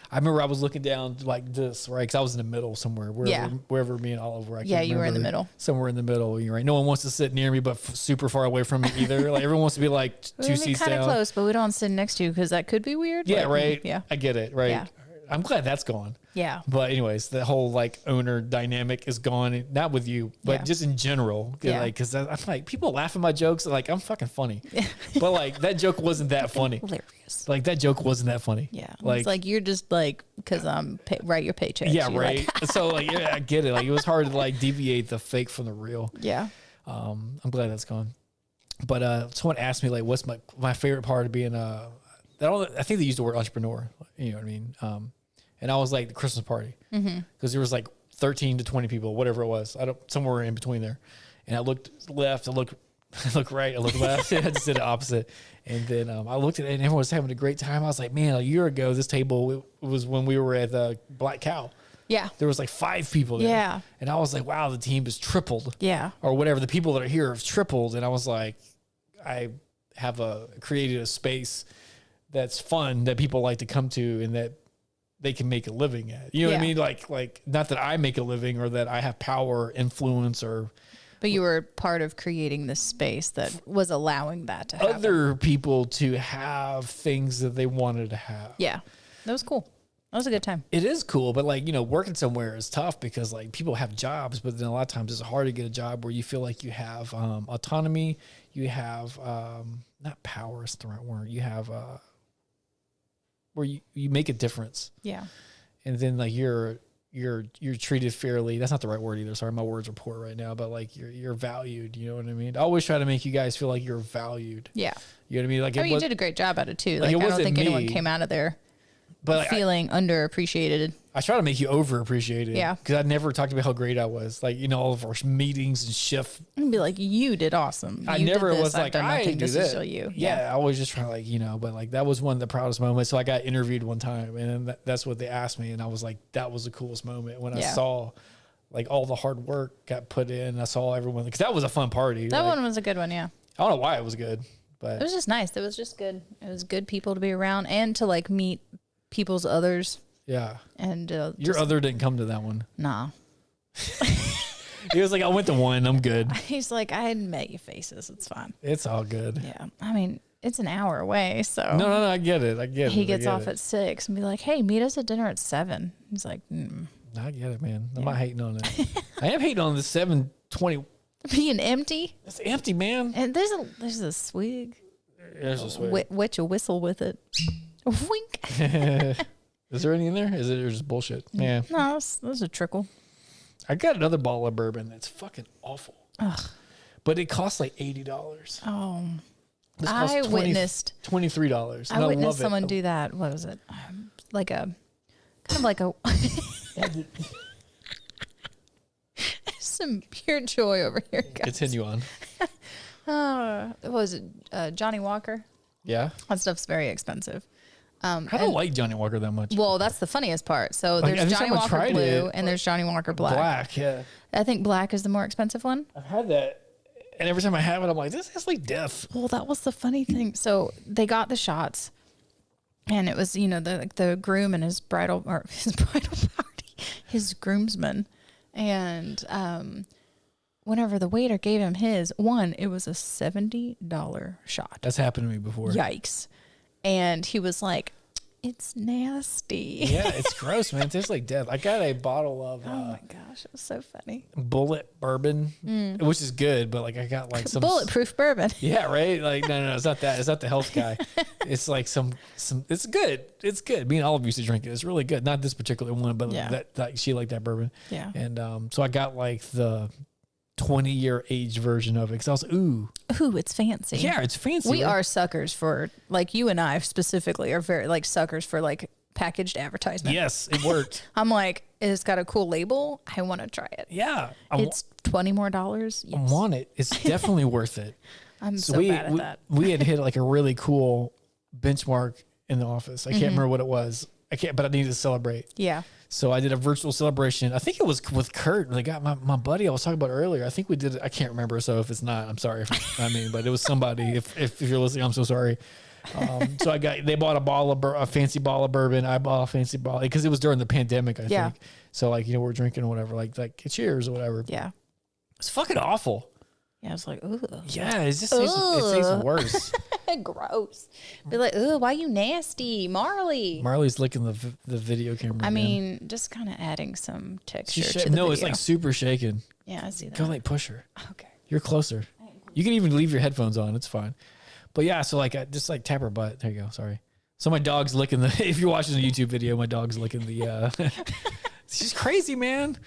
I remember I was looking down like this, right? Because I was in the middle somewhere, wherever me and Olive were. You were in the middle. Somewhere in the middle. You're right. No one wants to sit near me, but super far away from me either. Like everyone wants to be like 2 seats down. Kind of close, but we don't sit next to you because that could be weird. Yeah, like, right. Yeah, I get it. Right. Yeah. I'm glad that's gone. Yeah. But anyways, the whole like owner dynamic is gone. Not with you, but just in general. Yeah. Like, because I'm like, people laugh at my jokes. Like, I'm fucking funny. But like, that joke wasn't that funny. Hilarious. Like, that joke wasn't that funny. Yeah. Like, it's like, you're just like, because I'm write your paycheck. Yeah, right. Like, so like, yeah, I get it. Like, it was hard to like deviate the fake from the real. Yeah. I'm glad that's gone. But someone asked me like, what's my favorite part of being I think they used the word entrepreneur. You know what I mean? And I was like the Christmas party because there was like 13 to 20 people, whatever it was. Somewhere in between there. And I looked left, I looked right, I looked left. I just did the opposite. And then I looked at it and everyone was having a great time. I was like, man, a year ago, this table, it was when we were at the Black Cow. Yeah. There was like 5 people there. Yeah. And I was like, wow, the team has tripled. Yeah. Or whatever. The people that are here have tripled. And I was like, I have created a space that's fun that people like to come to and that they can make a living at. You know what I mean? Like not that I make a living or that I have power, influence, or. But you were part of creating this space that was allowing that to happen. Other people to have things that they wanted to have. Yeah. That was cool. That was a good time. It is cool, but like, working somewhere is tough because like people have jobs, but then a lot of times it's hard to get a job where you feel like you have autonomy, you have not power is the right word. You have where you make a difference. Yeah. And then like you're treated fairly. That's not the right word either. Sorry, my words are poor right now, but like you're valued, you know what I mean? I always try to make you guys feel like you're valued. Yeah. You know what I mean? Like you did a great job at it too. Like I don't think anyone came out of there feeling underappreciated. I try to make you overappreciated. Yeah. Because I never talked about how great I was. Like, all of our meetings and shift. And be like, you did awesome. I never was like, I did this. To show you. Yeah. I always just try to like, but like that was one of the proudest moments. So I got interviewed one time and then that's what they asked me. And I was like, that was the coolest moment when I saw like all the hard work got put in. I saw everyone, because that was a fun party. That one was a good one. Yeah. I don't know why it was good, but it was just nice. It was just good. It was good people to be around and to like meet people's others. Yeah. And Your other didn't come to that one. nah. He was like, I went to one. I'm good. He's like, I hadn't met your faces. It's fine. It's all good. Yeah. I mean, it's an hour away, so No. I get it. he gets off at 6 and be like, hey, meet us at dinner at 7. He's like, I get it, man. I'm not hating on it. I am hating on the 7:20. being empty. It's empty, man. And there's a swig. There's a swig. Wet your whistle with it. Wink. Is there any in there? Is it or just bullshit? Yeah. No, there's a trickle. I got another bottle of bourbon that's fucking awful. Ugh. But it costs like $80. Oh. This I costs witnessed $23. I witnessed someone do that. What was it? Like a kind of like a some pure joy over here, guys. Continue on. What was it? Johnny Walker? Yeah. That stuff's very expensive. I don't like Johnny Walker that much. Well, that's the funniest part. So Like, there's Johnny Walker tried Blue it, and there's Johnny Walker Black. Black, yeah. I think Black is the more expensive one. I've had that. And every time I have it, I'm like, this is like death. Well, that was the funny thing. So they got the shots, and it was the groom and his bridal party, his groomsman, and whenever the waiter gave him his one, it was a $70 shot. That's happened to me before. Yikes! And he was like, "It's nasty." Yeah, it's gross, man. It tastes like death. I got a bottle of Oh my gosh, it was so funny. Bullet bourbon, which is good, but like I got like some Bulletproof bourbon. Yeah, right. Like no, it's not that. It's not the health guy. It's like some. It's good. It's good. Me and Olive used to drink it. It's really good. Not this particular one, but Yeah. that she liked that bourbon. Yeah. And so I got like the 20-year age version of it because I was ooh, it's fancy. yeah, it's fancy. We right? are suckers for, like, you and I specifically are very like suckers for like packaged advertisement. Yes, it worked. I'm like, it's got a cool label. I want to try it. Yeah, It's $20 more. I Yes. want it. It's definitely worth it. I'm so bad at that. We had hit like a really cool benchmark in the office. I can't remember what it was. But I needed to celebrate. Yeah. So I did a virtual celebration. I think it was with Kurt. They got my buddy I was talking about earlier. I think we did it. I can't remember. So if it's not, I'm sorry. But it was somebody. If you're listening, I'm so sorry. So they bought a fancy bottle of bourbon. I bought a fancy bottle because it was during the pandemic, I think. So like, we're drinking or whatever, like cheers or whatever. Yeah. It's fucking awful. Yeah. I was like, ooh. Yeah. It just it tastes worse. Gross. Be like, ooh, why you nasty, Marley? Marley's licking the video camera. I again. mean, just kind of adding some texture She's to the video. it's like super shaken. Yeah, I see that. Go like push her. Okay. You're closer. You can even leave your headphones on. It's fine. But yeah, so like I just like tap her butt. There you go. Sorry. So my dog's licking the. If you're watching the YouTube video, my dog's licking the. She's crazy, man.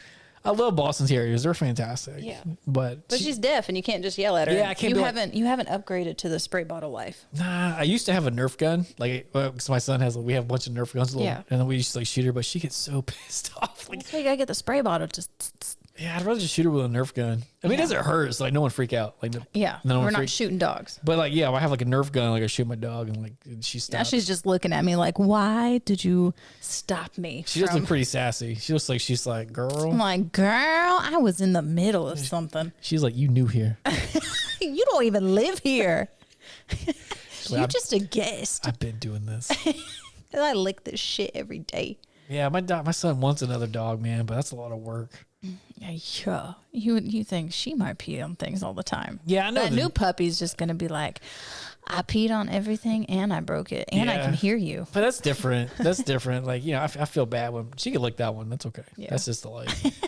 I love Boston Terriers. They're fantastic. Yeah. But She's deaf, and you can't just yell at her. Yeah, I can't You be haven't upgraded to the spray bottle life. Nah, I used to have a Nerf gun. Like, because my son we have a bunch of Nerf guns. Yeah. And then we used to like shoot her, but she gets so pissed off. Like, That's why you gotta get the spray bottle. Just yeah, I'd rather just shoot her with a Nerf gun. I mean, it doesn't hurt. So like, no one freak out. Like, yeah, no one we're not freak. shooting dogs. But like, yeah, I have like a Nerf gun. Like, I shoot my dog, and like she stops. Now she's just looking at me like, "Why did you stop me?" She does look pretty sassy. She looks like she's like, girl. I'm like, girl, I was in the middle of something. She's like, you new here. You don't even live here. You're I've- just a guest. I've been doing this. I lick this shit every day. Yeah, my son wants another dog, man, but that's a lot of work. Yeah. You think she might pee on things all the time. Yeah, I know. That new puppy's just gonna be like, I peed on everything and I broke it and I Yeah. can hear you. But that's different. That's different. Like, I feel bad when she could lick that one. That's okay. Yeah. That's just the life.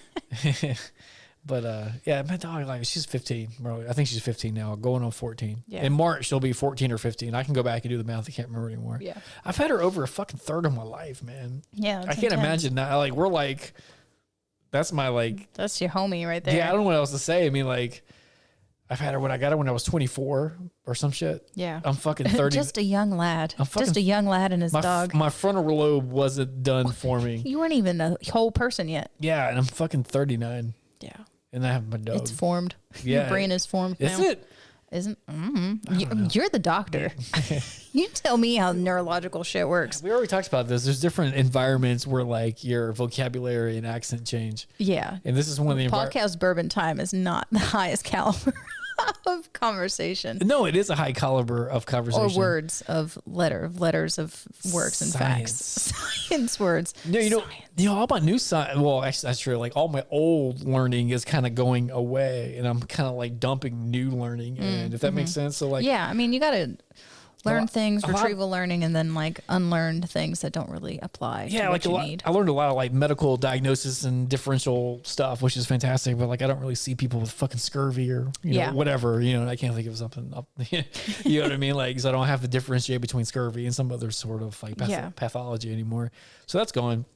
But yeah, my dog, like, she's 15. I think she's 15 now, going on 14. Yeah. In March, she'll be 14 or 15. I can go back and do the math. I can't remember anymore. Yeah. I've had her over a fucking third of my life, man. Yeah. I can't imagine that. Like, we're like, that's my like. That's your homie right there. Yeah, I don't know what else to say. I mean, like, I've had her when I got her when I was 24 or some shit. Yeah. I'm fucking 30. Just a young lad. fucking- Just a young lad and his dog. My frontal lobe wasn't done forming. You weren't even a whole person yet. Yeah, and I'm fucking 39. Yeah. And I have my dog. It's formed. Yeah. Your brain is formed Is now. it? Isn't? Mm-hmm. You're the doctor. You tell me how neurological shit works. We already talked about this. There's different environments where like your vocabulary and accent change. Yeah. And this is one of the Podcast bourbon time is not the highest caliber of conversation. No, it is a high caliber of conversation. Or words of letters of works and facts. Science words. No, all my new science. Well, actually, that's true. Like all my old learning is kind of going away, and I'm kind of like dumping new learning in. If that makes sense. So like, yeah, I mean, you got to learn things, retrieval learning, and then like unlearn things that don't really apply. Yeah, to like what you need. I learned a lot of like medical diagnosis and differential stuff, which is fantastic. But like, I don't really see people with fucking scurvy or know, whatever. I can't think of something. You know what I mean? Like, so I don't have to differentiate between scurvy and some other sort of like pathology anymore. So that's gone.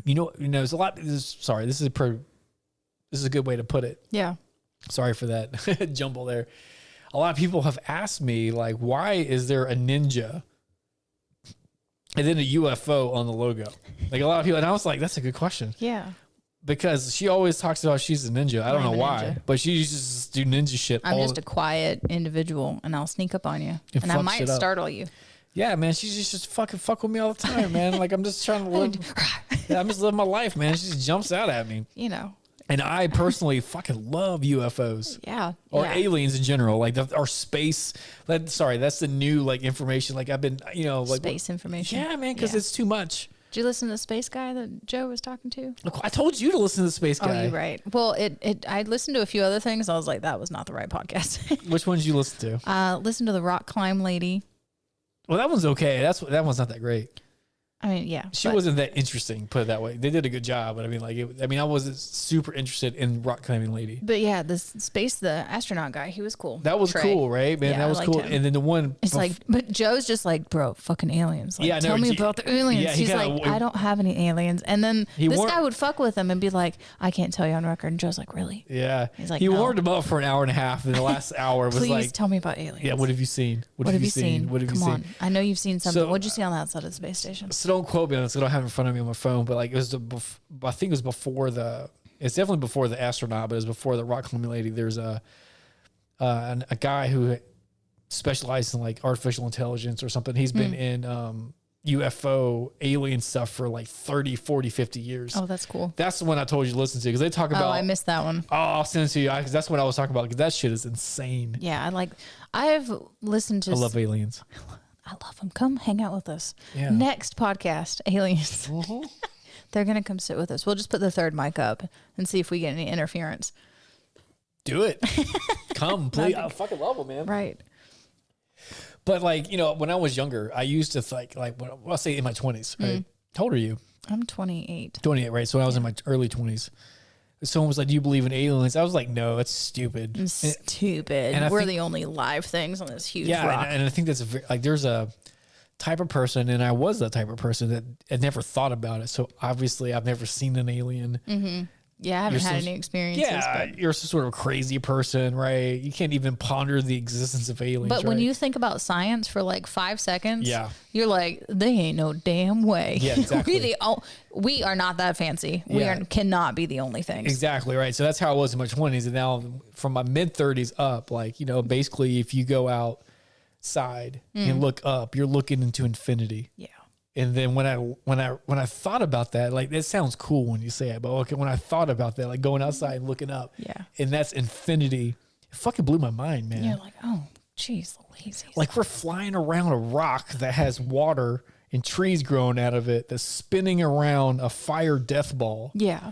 There's a lot. This is a good way to put it. Yeah. Sorry for that jumble there. A lot of people have asked me, like, why is there a ninja and then a UFO on the logo? Like, a lot of people, and I was like, that's a good question. Yeah. Because she always talks about she's a ninja. I don't know why, but she used to do ninja shit. I'm just a quiet individual, and I'll sneak up on you, and I might startle you. Yeah, man, she's just fucking fuck with me all the time, man. Like, I'm just trying to live. I'm just living my life, man. She just jumps out at me. And I personally fucking love UFOs. Yeah. Or aliens in general. Like our space. That's the new like information. Like I've been, like space information. Yeah, man, because it's too much. Did you listen to the space guy that Joe was talking to? Look, I told you to listen to the space guy. Oh, you're right. Well, I listened to a few other things. I was like, that was not the right podcast. Which ones did you listen to? Listen to the rock climb lady. Well, that one's okay. That one's not that great. I mean, yeah. She wasn't that interesting, put it that way. They did a good job, but I mean, I wasn't super interested in rock climbing lady. But yeah, the astronaut guy, he was cool. That was cool, right, man? Yeah, that was cool. Him. And then the one, it's like, but Joe's just like, bro, fucking aliens. Like, tell me about the aliens. Yeah, he's like, I don't have any aliens. And then this guy would fuck with him and be like, I can't tell you on record. And Joe's like, really? Yeah. He's like, he warmed him up for an hour and a half, and the last hour was Please like, tell me about aliens. Yeah, what have you seen? What have you seen? What have you seen? Come on, I know you've seen something. What'd you see on the outside of the space station? So don't quote me on this. I don't have it in front of me on my phone, but like it was I think it was before it's definitely before the astronaut, but it was before the rock climbing lady. There's a guy who specializes in like artificial intelligence or something. He's been in UFO alien stuff for like 30, 40, 50 years. Oh, that's cool. That's the one I told you to listen to because they talk about. Oh, I missed that one. Oh, I'll send it to you because that's what I was talking about because that shit is insane. Yeah, I've listened to. I love aliens. I love them. Come hang out with us. Yeah. Next podcast, aliens. Mm-hmm. They're going to come sit with us. We'll just put the third mic up and see if we get any interference. Do it. Come, please. I fucking love them, man. Right. But like, when I was younger, I used to think I'll say in my 20s, right? How old are you? I'm 28. 28, right? So when I was in my early 20s, someone was like, do you believe in aliens? I was like, no, it's stupid. Stupid. And we're the only live things on this huge rock. And I think that's there's a type of person, and I was that type of person that had never thought about it. So obviously I've never seen an alien. Mm-hmm. Yeah, I haven't had any experiences. Yeah, you're some sort of crazy person, right? You can't even ponder the existence of aliens. But when you think about science for like 5 seconds, you're like, they ain't no damn way. Yeah, exactly. We are not that fancy. We cannot be the only things. Exactly, right. So that's how I was in my 20s. And now from my mid 30s up, basically if you go outside and look up, you're looking into infinity. Yeah. And then when I thought about that, like it sounds cool when you say it, but okay, when I thought about that, like going outside and looking up, and that's infinity, it fucking blew my mind, man. You're like, oh, geez, Louise. Like we're flying around a rock that has water and trees growing out of it that's spinning around a fire death ball. Yeah.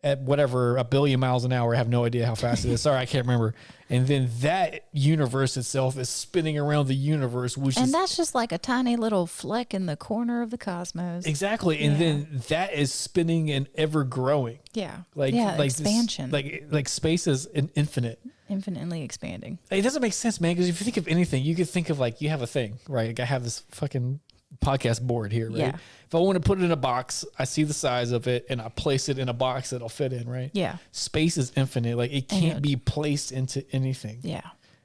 At whatever, 1 billion miles an hour. I have no idea how fast it is. Sorry, I can't remember. And then that universe itself is spinning around the universe, that's just like a tiny little fleck in the corner of the cosmos. Exactly. And then that is spinning and ever growing. Yeah. Like expansion. Like space is infinite. Infinitely expanding. It doesn't make sense, man, because if you think of anything, you could think of like you have a thing, right? Like I have this fucking podcast board here, right? Yeah. If I want to put it in a box, I see the size of it and I place it in a box that'll fit in, right? Yeah. Space is infinite. Like it can't be placed into anything. Yeah.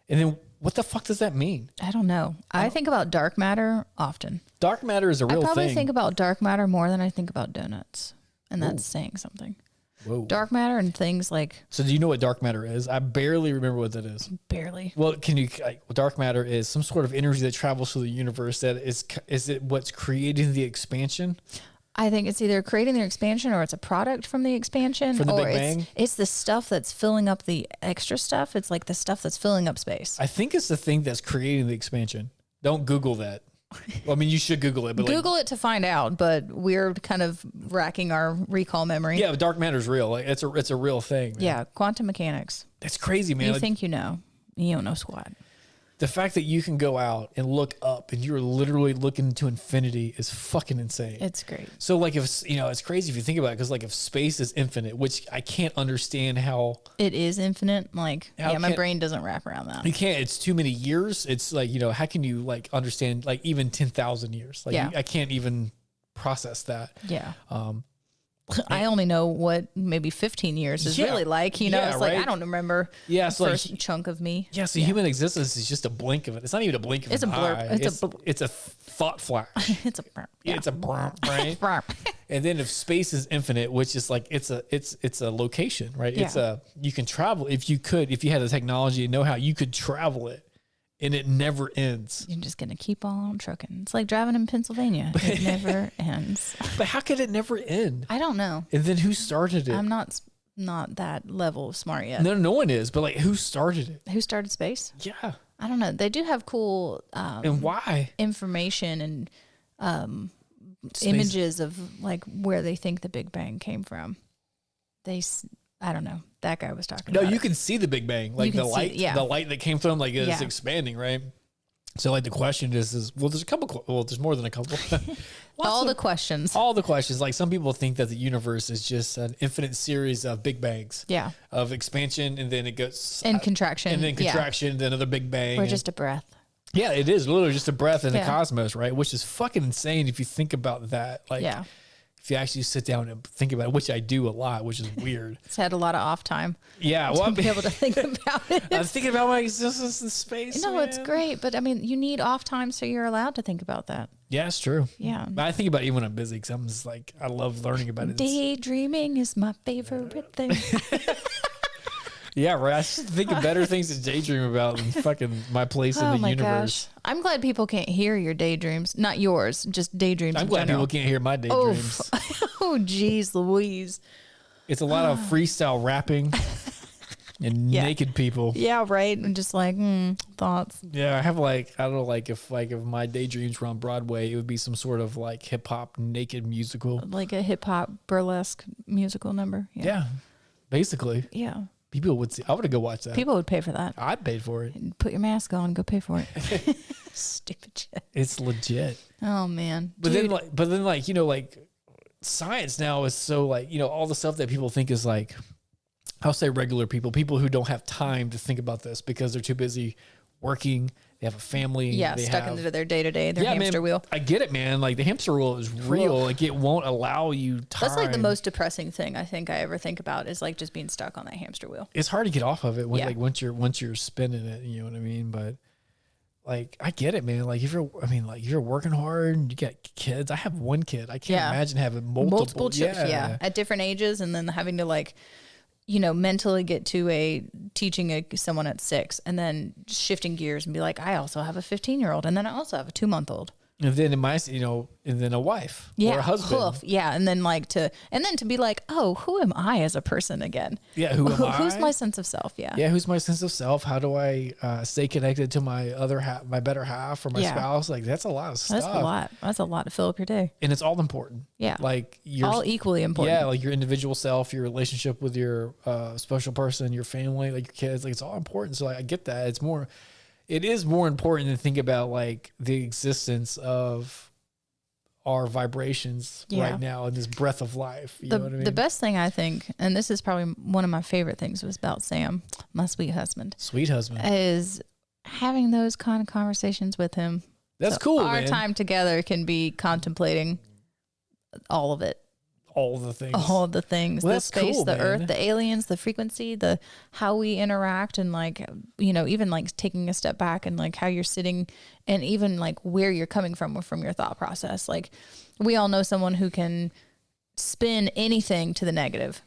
And then what the fuck does that mean? I don't know. I think about dark matter often. Dark matter is a real thing. I probably think about dark matter more than I think about donuts. And that's saying something. Whoa. Dark matter and things like... So do you know what dark matter is? I barely remember what that is. Barely. Well, dark matter is some sort of energy that travels through the universe that is it what's creating the expansion? I think it's either creating their expansion or it's a product from the expansion. From the or Big Bang? It's the stuff that's filling up the extra stuff. It's like the stuff that's filling up space. I think it's the thing that's creating the expansion. Don't Google that. Well, I mean, you should Google it. But Google it to find out, but we're kind of racking our recall memory. Yeah, dark matter's real. Like it's a real thing. Man. Yeah, quantum mechanics. That's crazy, man. You Like, think you know. You don't know squat. the fact that you can go out and look up and you're literally looking into infinity is fucking insane. It's great. So like if, it's crazy if you think about it, because like if space is infinite, which I can't understand how It is infinite. Like, How my can- brain doesn't wrap around that. you can't, it's too many years. It's like, how can you like understand like even 10,000 years? Like Yeah. I can't even process that. Yeah. I only know what maybe 15 years is Yeah. really like. Yeah, it's like, right? I don't remember Yeah, the so like- first chunk of me. Yeah, so human existence is just a blink of it. It's not even a blink of It's an a blurb. eye. It's It's a thought flash. It's a Yeah. It's a brump, right? And then if space is infinite, which is like it's a location, right? Yeah. You can travel if you had the technology and know how, you could travel it, and it never ends. You're just going to keep on trucking. It's like driving in Pennsylvania. It never ends. But how could it never end? I don't know. And then who started it? I'm not that level of smart yet. No one is. But like, who started it? Who started space? Yeah, I don't know. They do have cool and why? information and Space- images of like where they think the Big Bang came from. I don't know. That guy was talking No, about you it. can see the Big Bang, like can the see light, it, yeah. the light that came from, like it's Yeah. expanding, right? So like the question is well, there's a couple. Well, there's more than a couple. all the questions. All the questions. Like some people think that the universe is just an infinite series of Big Bangs. Yeah. Of expansion, and then it goes And contraction. and then Yeah. contraction, then another Big Bang. We're and- just a breath. yeah, it is literally just a breath in the Yeah. cosmos, right? Which is fucking insane if you think about that. Like, Yeah. if you actually sit down and think about it, which I do a lot, which is weird. It's had a lot of off time Yeah, well, to be able to think about it. I'm thinking about my existence in space. No, it's man. great, but I mean, you need off time so you're allowed to think about that. Yeah, it's true. Yeah. But I think about it even when I'm busy, because I'm just like, I love learning about it. Daydreaming is my favorite thing. Yeah, right. I should think of better things to daydream about than fucking my place in Oh the my universe. gosh. I'm glad people can't hear your daydreams. Not yours, just daydreams I'm in glad general. people can't hear my daydreams. Oh, geez, Louise. It's a lot of freestyle rapping and Yeah. naked people. Yeah, right. And just like, thoughts. Yeah, I have I don't know, if my daydreams were on Broadway, it would be some sort of like hip hop naked musical. Like a hip hop burlesque musical number. Yeah, basically, Yeah. people would see. I would go watch that. People would pay for that. I'd pay for it. Put your mask on and go pay for it. Stupid shit. It's legit. Oh, man. But Dude, then science now is so all the stuff that people think is like, I'll say regular people who don't have time to think about this because they're too busy working. They have a family. yeah, they stuck have, into their day-to-day, their hamster man, wheel. I get it, man. Like the hamster wheel is real. Like it won't allow you time. That's like the most depressing thing I think I ever think about is like just being stuck on that hamster wheel. It's hard to get off of it when Yeah. once you're spinning it. You know what I mean? But like I get it, man. Like if you're working hard and you got kids. I have one kid. I can't Yeah. imagine having multiple. Trips, yeah, at different ages, and then having to mentally get to teaching someone at 6, and then shifting gears and be like, I also have a 15-year-old, and then I also have a 2-month-old. And then and then a wife or a husband. hoof, yeah, and then to be like, oh, who am I as a person again? Yeah, who am I? Who's my sense of self? Yeah, Yeah, who's my sense of self? How do I stay connected to my other half, my better half, or my Yeah. spouse? Like that's a lot of stuff. That's a lot to fill up your day. And it's all important. Yeah, Like you're all equally important. Yeah, like your individual self, your relationship with your special person, your family, like your kids. Like it's all important. So I get that. It is more important to think about like the existence of our vibrations Yeah. right now in this breath of life. You know what I mean? The best thing I think, and this is probably one of my favorite things was about Sam, my sweet husband, Sweet husband. is having those kind of conversations with him. That's So cool, Our man. time together can be contemplating all of it. All the things. All of the things, Well, the that's space, cool, the man. earth, the aliens, the frequency, the how we interact, and even like taking a step back and like how you're sitting, and even like where you're coming from your thought process. Like we all know someone who can spin anything to the negative,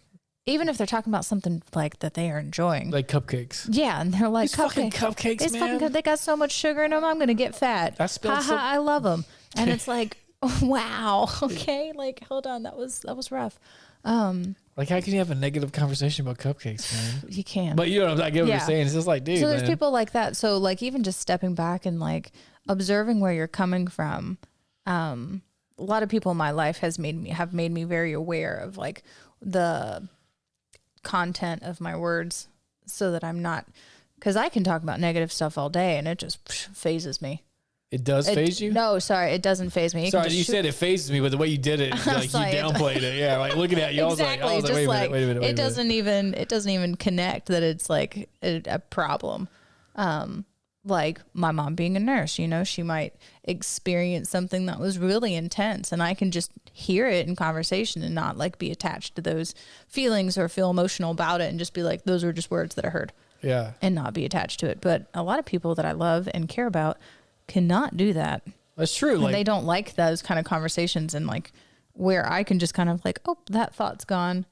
even if they're talking about something like that they are enjoying. Like cupcakes. Yeah, and they're like, These fucking cupcakes, it's man. fucking good. They got so much sugar in them. I'm gonna get fat. I spilled Ha some- ha, I love them. And it's like, Wow. Okay. Like, hold on. That was rough. Like, how can you have a negative conversation about cupcakes, man? You can. But you know, I get what you're saying. It's just like, dude. So there's man. people like that. So like even just stepping back and like observing where you're coming from. A lot of people in my life have made me very aware of like the content of my words, so that I'm not, because I can talk about negative stuff all day and it just phases me. It does phase you? No, sorry, it doesn't phase me. Sorry, you said it phases me, but the way you did it, like you downplayed it. Yeah, like looking at you, Exactly. I was like, wait a minute. It doesn't even connect that it's like a problem. Like my mom being a nurse, you know, she might experience something that was really intense, and I can just hear it in conversation and not like be attached to those feelings or feel emotional about it and just be like, those are just words that I heard. Yeah. And not be attached to it. But a lot of people that I love and care about cannot do that. That's true. And like they don't like those kind of conversations, and like where I can just kind of like, oh, that thought's gone.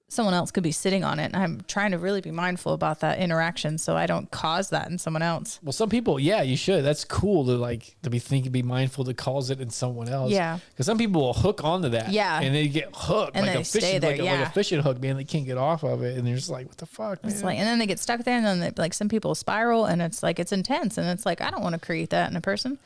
Someone else could be sitting on it. And I'm trying to really be mindful about that interaction so I don't cause that in someone else. Well, some people, yeah, you should. That's cool to be mindful to cause it in someone else. Yeah. Because some people will hook onto that. Yeah. And they get hooked. And like they a fishing, stay there, like a fishing hook, man. They can't get off of it. And they're just like, what the fuck, man? It's like, and then they get stuck there, and then they, like, some people spiral, and it's like, it's intense. And it's like, I don't want to create that in a person.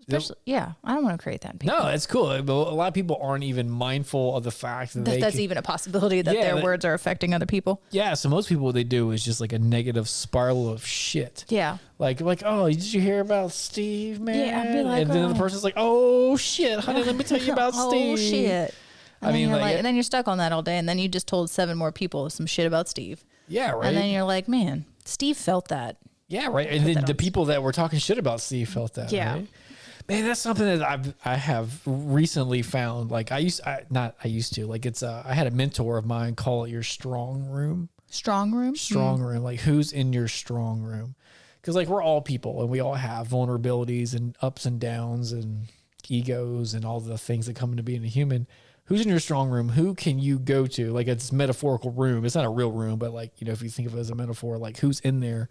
Especially, yeah, I don't want to create that in people. No, it's cool. But a lot of people aren't even mindful of the fact that That's even a possibility that their words are affecting other people. Yeah. So most people, what they do is just like a negative spiral of shit. Yeah. Like, oh, did you hear about Steve, man? Yeah, I'd be like, and then the person's like, oh shit, honey, let me tell you about Steve. Oh shit. And I mean, and then you're stuck on that all day, and then you just told 7 more people some shit about Steve. Yeah, right. And then you're like, man, Steve felt that. Yeah, right. And then the people that were talking shit about Steve felt that. Yeah. Right? Man, that's something that I have recently found. Like I had a mentor of mine call it your strong room. Strong room? Strong room. Like who's in your strong room? Because like we're all people and we all have vulnerabilities and ups and downs and egos and all the things that come into being a human. Who's in your strong room? Who can you go to? Like it's metaphorical room. It's not a real room, but like, you know, if you think of it as a metaphor, like who's in there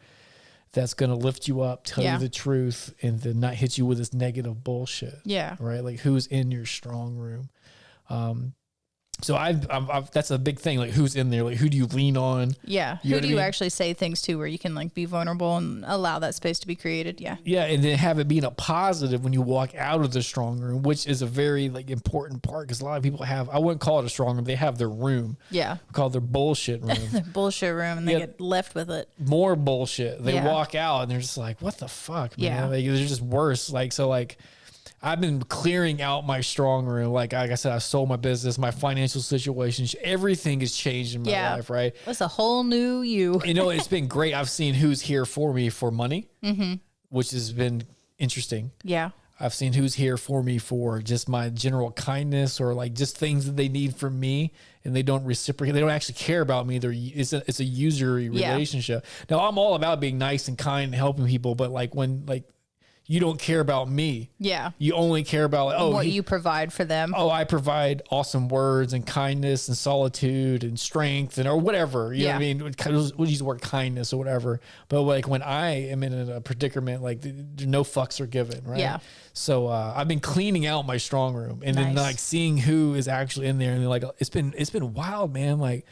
that's going to lift you up, tell you the truth, and then not hit you with this negative bullshit. Yeah. Right. Like who's in your strong room? So I've that's a big thing. Like who's in there? Like who do you lean on? Yeah. Who do you actually say things to where you can like be vulnerable and allow that space to be created? Yeah. Yeah. And then have it being a positive when you walk out of the strong room, which is a very like important part because a lot of people have, I wouldn't call it a strong room. They have their room. Yeah. Called their bullshit room. The bullshit room, and they get left with it. More bullshit. They walk out and they're just like, what the fuck, man? Yeah. Like, they're just worse. Like, so like, I've been clearing out my strong room. Like I said, I sold my business, my financial situation, everything has changed in my life, right? That's a whole new you. You know, it's been great. I've seen who's here for me for money, which has been interesting. Yeah. I've seen who's here for me for just my general kindness or like just things that they need from me and they don't reciprocate. They don't actually care about me. It's a usury relationship. Now I'm all about being nice and kind and helping people, but like when like, you don't care about me. Yeah. You only care about like, what you provide for them. Oh, I provide awesome words and kindness and solitude and strength and or whatever. You know what I mean? We'll use the word kindness or whatever. But like when I am in a predicament, like no fucks are given, right? Yeah. So I've been cleaning out my strong room and then like seeing who is actually in there and like it's been wild, man. Like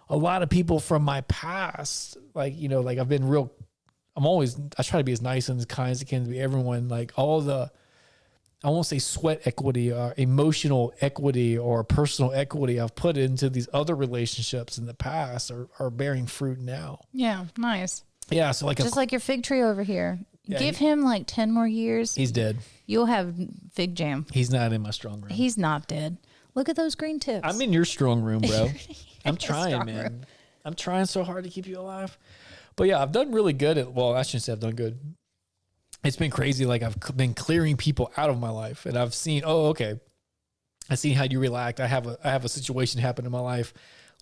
a lot of people from my past, like, you know, like I've been I try to be as nice and as kind as I can to be everyone. Like all the, I won't say sweat equity or emotional equity or personal equity I've put into these other relationships in the past are bearing fruit now. Yeah. Nice. Yeah. So like, just like your fig tree over here. Yeah, Give him like 10 more years. He's dead. You'll have fig jam. He's not in my strong room. He's not dead. Look at those green tips. I'm in your strong room, bro. I'm trying, man. I'm trying so hard to keep you alive. But yeah, I've done really good I shouldn't say I've done good. It's been crazy. Like I've been clearing people out of my life and I've seen, I see how you react. I have a situation happen in my life.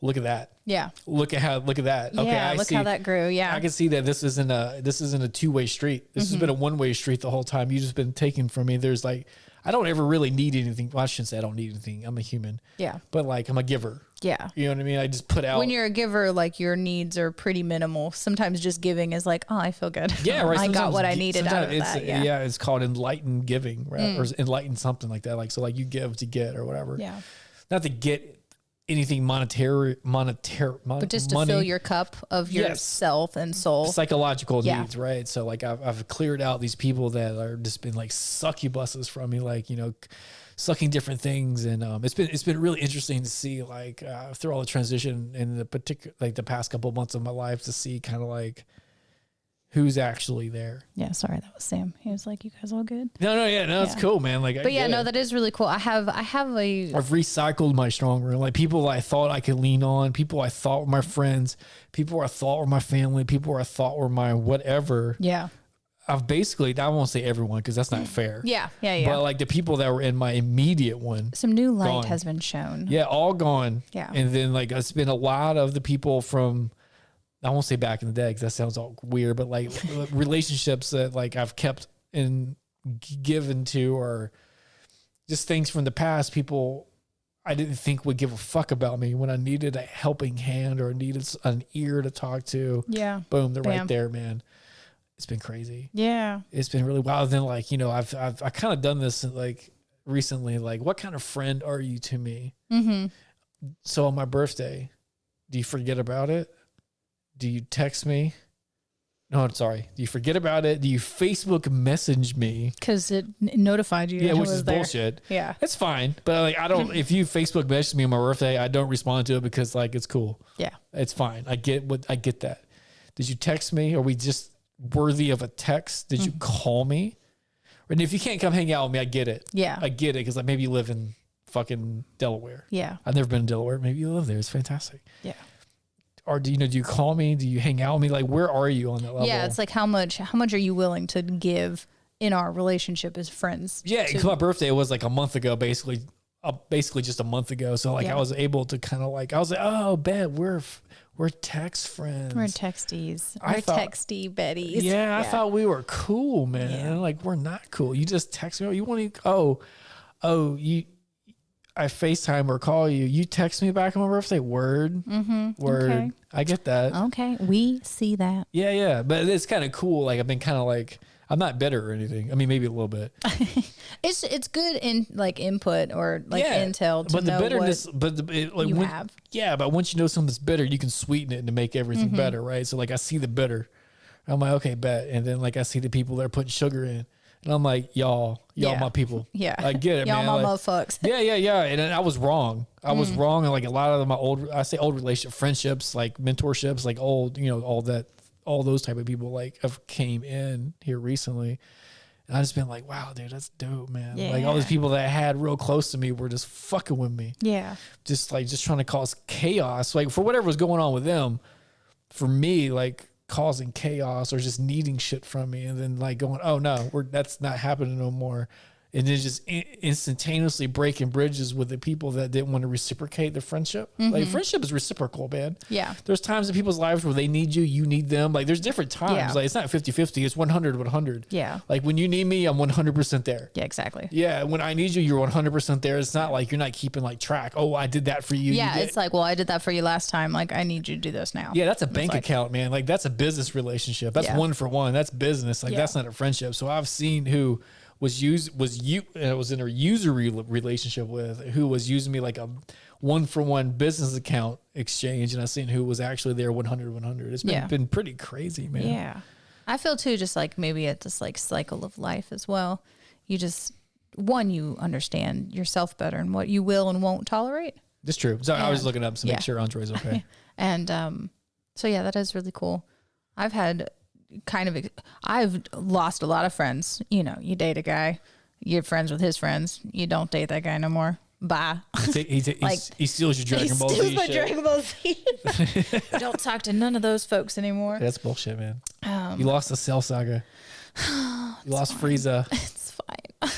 Look at that. Yeah. Look at that. Yeah, okay. look how that grew. Yeah. I can see that this isn't a two-way street. This has been a one-way street the whole time. You've just been taken from me. There's like, I don't ever really need anything. Well, I shouldn't say I don't need anything. I'm a human. Yeah. But like I'm a giver. Yeah. You know what I mean? I just put out. When you're a giver, like your needs are pretty minimal. Sometimes just giving is like, oh, I feel good. Yeah, right. I got Sometimes what I needed out of that. Yeah. It's called enlightened giving, right? Or enlightened something like that. Like, so like you give to get or whatever. Yeah. Not to get anything but just to money. fill your cup of yourself and soul. Psychological needs, right? So like I've cleared out these people that are just been like succubuses from me, like, you know, sucking different things. And it's been really interesting to see, like through all the transition in the particular, like the past couple of months of my life, to see kind of like who's actually there. Yeah, sorry, that was Sam. He was like, "You guys all good?" No, it's cool, man. Like, but that is really cool. I've recycled my strong room. Like people I thought I could lean on, people I thought were my friends, people I thought were my family, people I thought were my whatever. Yeah. I've basically, I won't say everyone because that's not fair. Yeah. But like the people that were in my immediate one, some new light has been shown. Yeah, all gone. Yeah. And then like it's been a lot of the people from, I won't say back in the day because that sounds all weird, but like relationships that like I've kept and given to, or just things from the past, people I didn't think would give a fuck about me when I needed a helping hand or needed an ear to talk to. Yeah. Boom, they're right there, man. It's been crazy. Yeah. It's been really wild. Then like, you know, I've kind of done this like recently, like what kind of friend are you to me? Mm-hmm. So on my birthday, do you forget about it? Do you text me? No, I'm sorry. Do you forget about it? Do you Facebook message me? Because it notified you. Yeah, which is bullshit. Yeah. It's fine. But like, I don't, if you Facebook message me on my birthday, I don't respond to it because like, it's cool. Yeah. It's fine. I get that. Did you text me? Are we just worthy of a text? Did you call me? And if you can't come hang out with me, I get it. Yeah. I get it. Because like maybe you live in fucking Delaware. Yeah. I've never been in Delaware. Maybe you live there. It's fantastic. Yeah. Or do you call me? Do you hang out with me? Like, where are you on that level? Yeah, it's like how much are you willing to give in our relationship as friends? Yeah, because my birthday was like a month ago, basically just a month ago. So like I was able to kind of like, I was like, oh, bet we're text friends. We're texties. We're texty Betties. Yeah, I thought we were cool, man. Yeah. Like we're not cool. You just text me. You want to? I FaceTime or call you. You text me back on my birthday. Word. Word. Okay. I get that. Okay. We see that. Yeah. But it's kind of cool. Like I've been kind of like, I'm not bitter or anything. I mean, maybe a little bit. It's good in like input or like intel to know what you have. Yeah, but once you know something's bitter, you can sweeten it to make everything better, right? So like I see the bitter. I'm like, okay, bet. And then like I see the people that are putting sugar in. And I'm like, y'all my people. Yeah. I get it, y'all man. my like, motherfucks. Yeah. And I was wrong. I was wrong. And like a lot of my old relationship friendships, like mentorships, like old, all those type of people like have came in here recently. And I just been like, wow, dude, that's dope, man. Yeah. Like all these people that I had real close to me were just fucking with me. Yeah. Just trying to cause chaos. Like for whatever was going on with them, for me, like causing chaos or just needing shit from me. And then like going, oh no, that's not happening no more. And then just instantaneously breaking bridges with the people that didn't want to reciprocate the friendship. Like friendship is reciprocal, man. Yeah. There's times in people's lives where they need you, you need them. Like there's different times. Yeah. Like it's not 50-50, it's 100-100. Yeah. Like when you need me, I'm 100% there. Yeah, exactly. Yeah. When I need you, you're 100% there. It's not like you're not keeping like track. Oh, I did that for you. Yeah. It's like, well, I did that for you last time. Like I need you to do this now. Yeah. That's a bank account, man. Like that's a business relationship. That's 1-for-1. That's business. Like that's not a friendship. So I've seen who was in a usury relationship with, who was using me like a 1-for-1 business account exchange, and I've seen who was actually there 100-100. It's been pretty crazy, man. Yeah, I feel too. Just like maybe it's this like cycle of life as well. You just you understand yourself better and what you will and won't tolerate. That's true. So I was looking up to make sure Andre's okay. And so yeah, that is really cool. I've lost a lot of friends. You know, you date a guy, you're friends with his friends. You don't date that guy no more. Bye. He steals your Dragon Ball Z. He steals my Dragon Ball Z. Don't talk to none of those folks anymore. That's bullshit, man. You lost the Cell Saga. You lost Frieza. It's fine.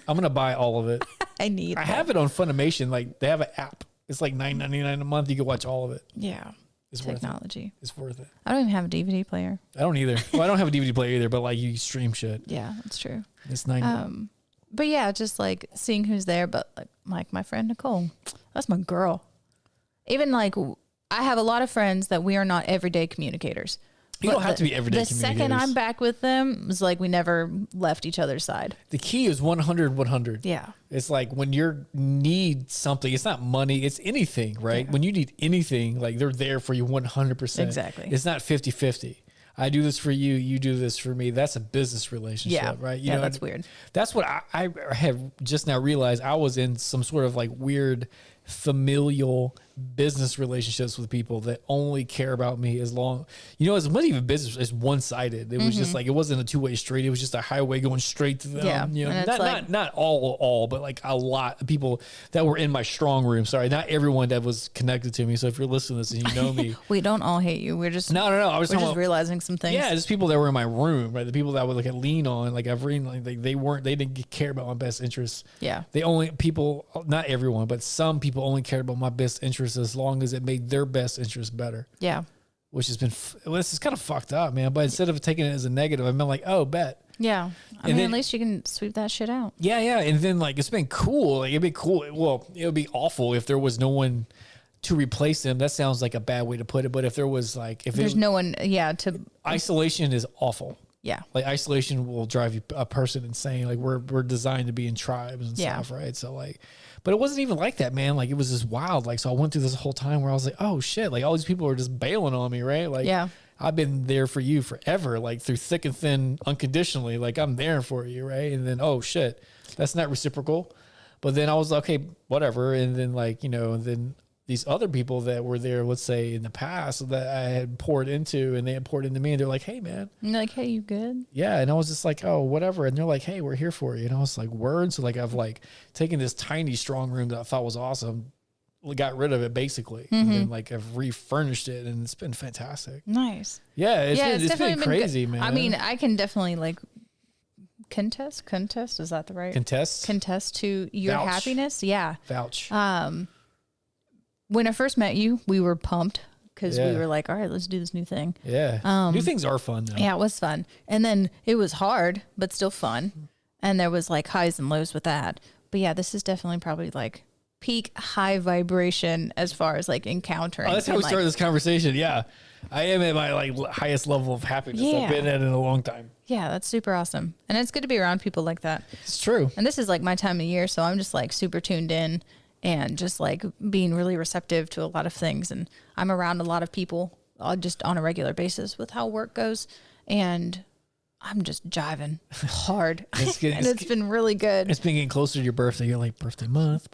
I'm gonna buy all of it. I have it on Funimation. Like they have an app. It's like $9.99 a month. You can watch all of it. Yeah. It's technology. It's worth it. I don't even have a DVD player. I don't either. Well, I don't have a DVD player either, but like you stream shit. Yeah, that's true. It's $9. But yeah, just like seeing who's there. But like my friend Nicole, that's my girl. even like I have a lot of friends that we are not everyday communicators. You don't have to be everyday communicators. The communicators. second I'm back with them, it's like we never left each other's side. The key is 100, 100. Yeah. It's like when you need something, it's not money, it's anything, right? Yeah. When you need anything, like they're there for you 100%. Exactly. It's not 50-50. I do this for you, you do this for me. That's a business relationship, right? You know, that's weird. That's what I have just now realized. I was in some sort of like weird familial business relationships with people that only care about me as long, you know, as much even business is one-sided. It was just like, it wasn't a two-way street. It was just a highway going straight to them. Yeah. You know, And it's not all, but like a lot of people that were in my strong room. Sorry, not everyone that was connected to me. So if you're listening to this and you know me, We don't all hate you. We're just no. I was we're talking just about, realizing some things. yeah, just people that were in my room, right? The people that I would like lean on, like I've read, like they didn't care about my best interests. Yeah. They only people, not everyone, but some people only cared about my best interests as long as it made their best interest better. Yeah. Which has been, this is kind of fucked up, man. But instead of taking it as a negative, I've been like, oh, bet. Yeah. I mean, at least you can sweep that shit out. Yeah. And then like, it's been cool. Like it'd be cool. Well, it would be awful if there was no one to replace them. That sounds like a bad way to put it. But if there was like, if There's no one, isolation is awful. Yeah. Like isolation will drive you a person insane. Like we're designed to be in tribes and Yeah. stuff, right? So like, but it wasn't even like that, man. Like it was just wild. Like, so I went through this whole time where I was like, oh shit, like all these people are just bailing on me, right? Like, Yeah. I've been there for you forever, like through thick and thin, unconditionally. Like I'm there for you, right? And then, oh shit, that's not reciprocal. But then I was like, okay, whatever. And then like, you know, and then these other people that were there, let's say in the past that I had poured into and they had poured into me and they're like, hey man. And you're like, hey, you good? Yeah. And I was just like, oh, whatever. And they're like, hey, we're here for you. And I was like, word. So like, I've like taken this tiny strong room that I thought was awesome, got rid of it basically. And then like I've refurnished it and it's been fantastic. Nice. Yeah. It's been crazy, good. man. I mean, I can definitely like contest. Is that the right? Contest to your Vouch. happiness. Yeah. Vouch. When I first met you, we were pumped because Yeah. we were like, all right, let's do this new thing. Yeah. New things are fun though. Yeah, it was fun. And then it was hard, but still fun. And there was like highs and lows with that. But yeah, this is definitely probably like peak high vibration as far as like encountering. Oh, that's how we like, started this conversation. Yeah. I am at my like highest level of happiness Yeah. I've been at in a long time. Yeah, that's super awesome. And it's good to be around people like that. It's true. And this is like my time of year, so I'm just like super tuned in and just like being really receptive to a lot of things. And I'm around a lot of people just on a regular basis with how work goes. And I'm just jiving hard. And it's been really good. It's been getting closer to your birthday. You're like, birthday month.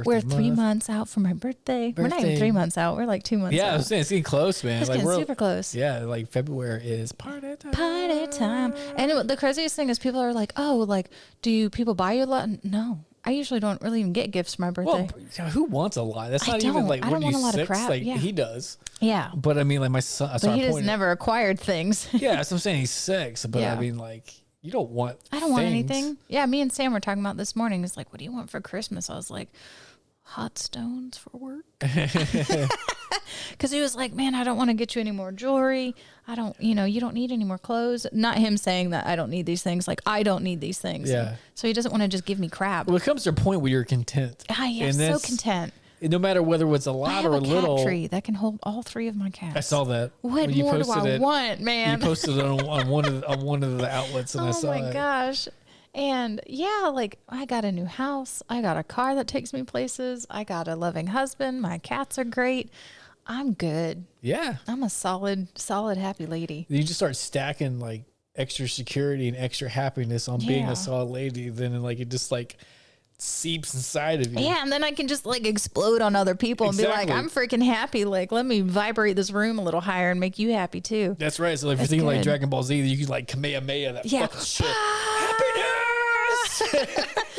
We're 3 months out from my birthday. We're not even 3 months out. We're like 2 months out. Yeah, I was saying it's getting close, man. It's like getting super close. Yeah, like February is party time. Party time. And the craziest thing is people are like, oh, like, do people buy you a lot? No. I usually don't really even get gifts for my birthday. Well, who wants a lot? That's not I even don't. like, I don't what want are you, a lot of 6? crap. Like, Yeah. he does. Yeah. But I mean, like my son, But he just never acquired things. Yeah, that's what I'm saying. He's 6. But Yeah. I mean, like, you don't want I don't want things. anything. Yeah, me and Sam were talking about this morning. It's like, what do you want for Christmas? I was like, hot stones for work. Because he was like, man, I don't want to get you any more jewelry. I don't, you don't need any more clothes. Not him saying that I don't need these things. Like, I don't need these things. Yeah. So he doesn't want to just give me crap. Well, it comes to a point where you're content. Yeah, so content. No matter whether it's a I lot have or a a cat little. tree that can hold all 3 of my cats. I saw that. What when you more do posted I it. want, man? You posted it on one of the outlets, and I saw it. Oh my gosh. And yeah, like I got a new house. I got a car that takes me places. I got a loving husband. My cats are great. I'm good. Yeah. I'm a solid, happy lady. You just start stacking like extra security and extra happiness on being Yeah. a solid lady. Then like it just like seeps inside of you. Yeah, and then I can just like explode on other people and be like, Exactly. I'm freaking happy. Like, let me vibrate this room a little higher and make you happy too. That's right. So if you're That's thinking like good. Dragon Ball Z, you can like Kamehameha that Yeah. fucking shit. Happiness.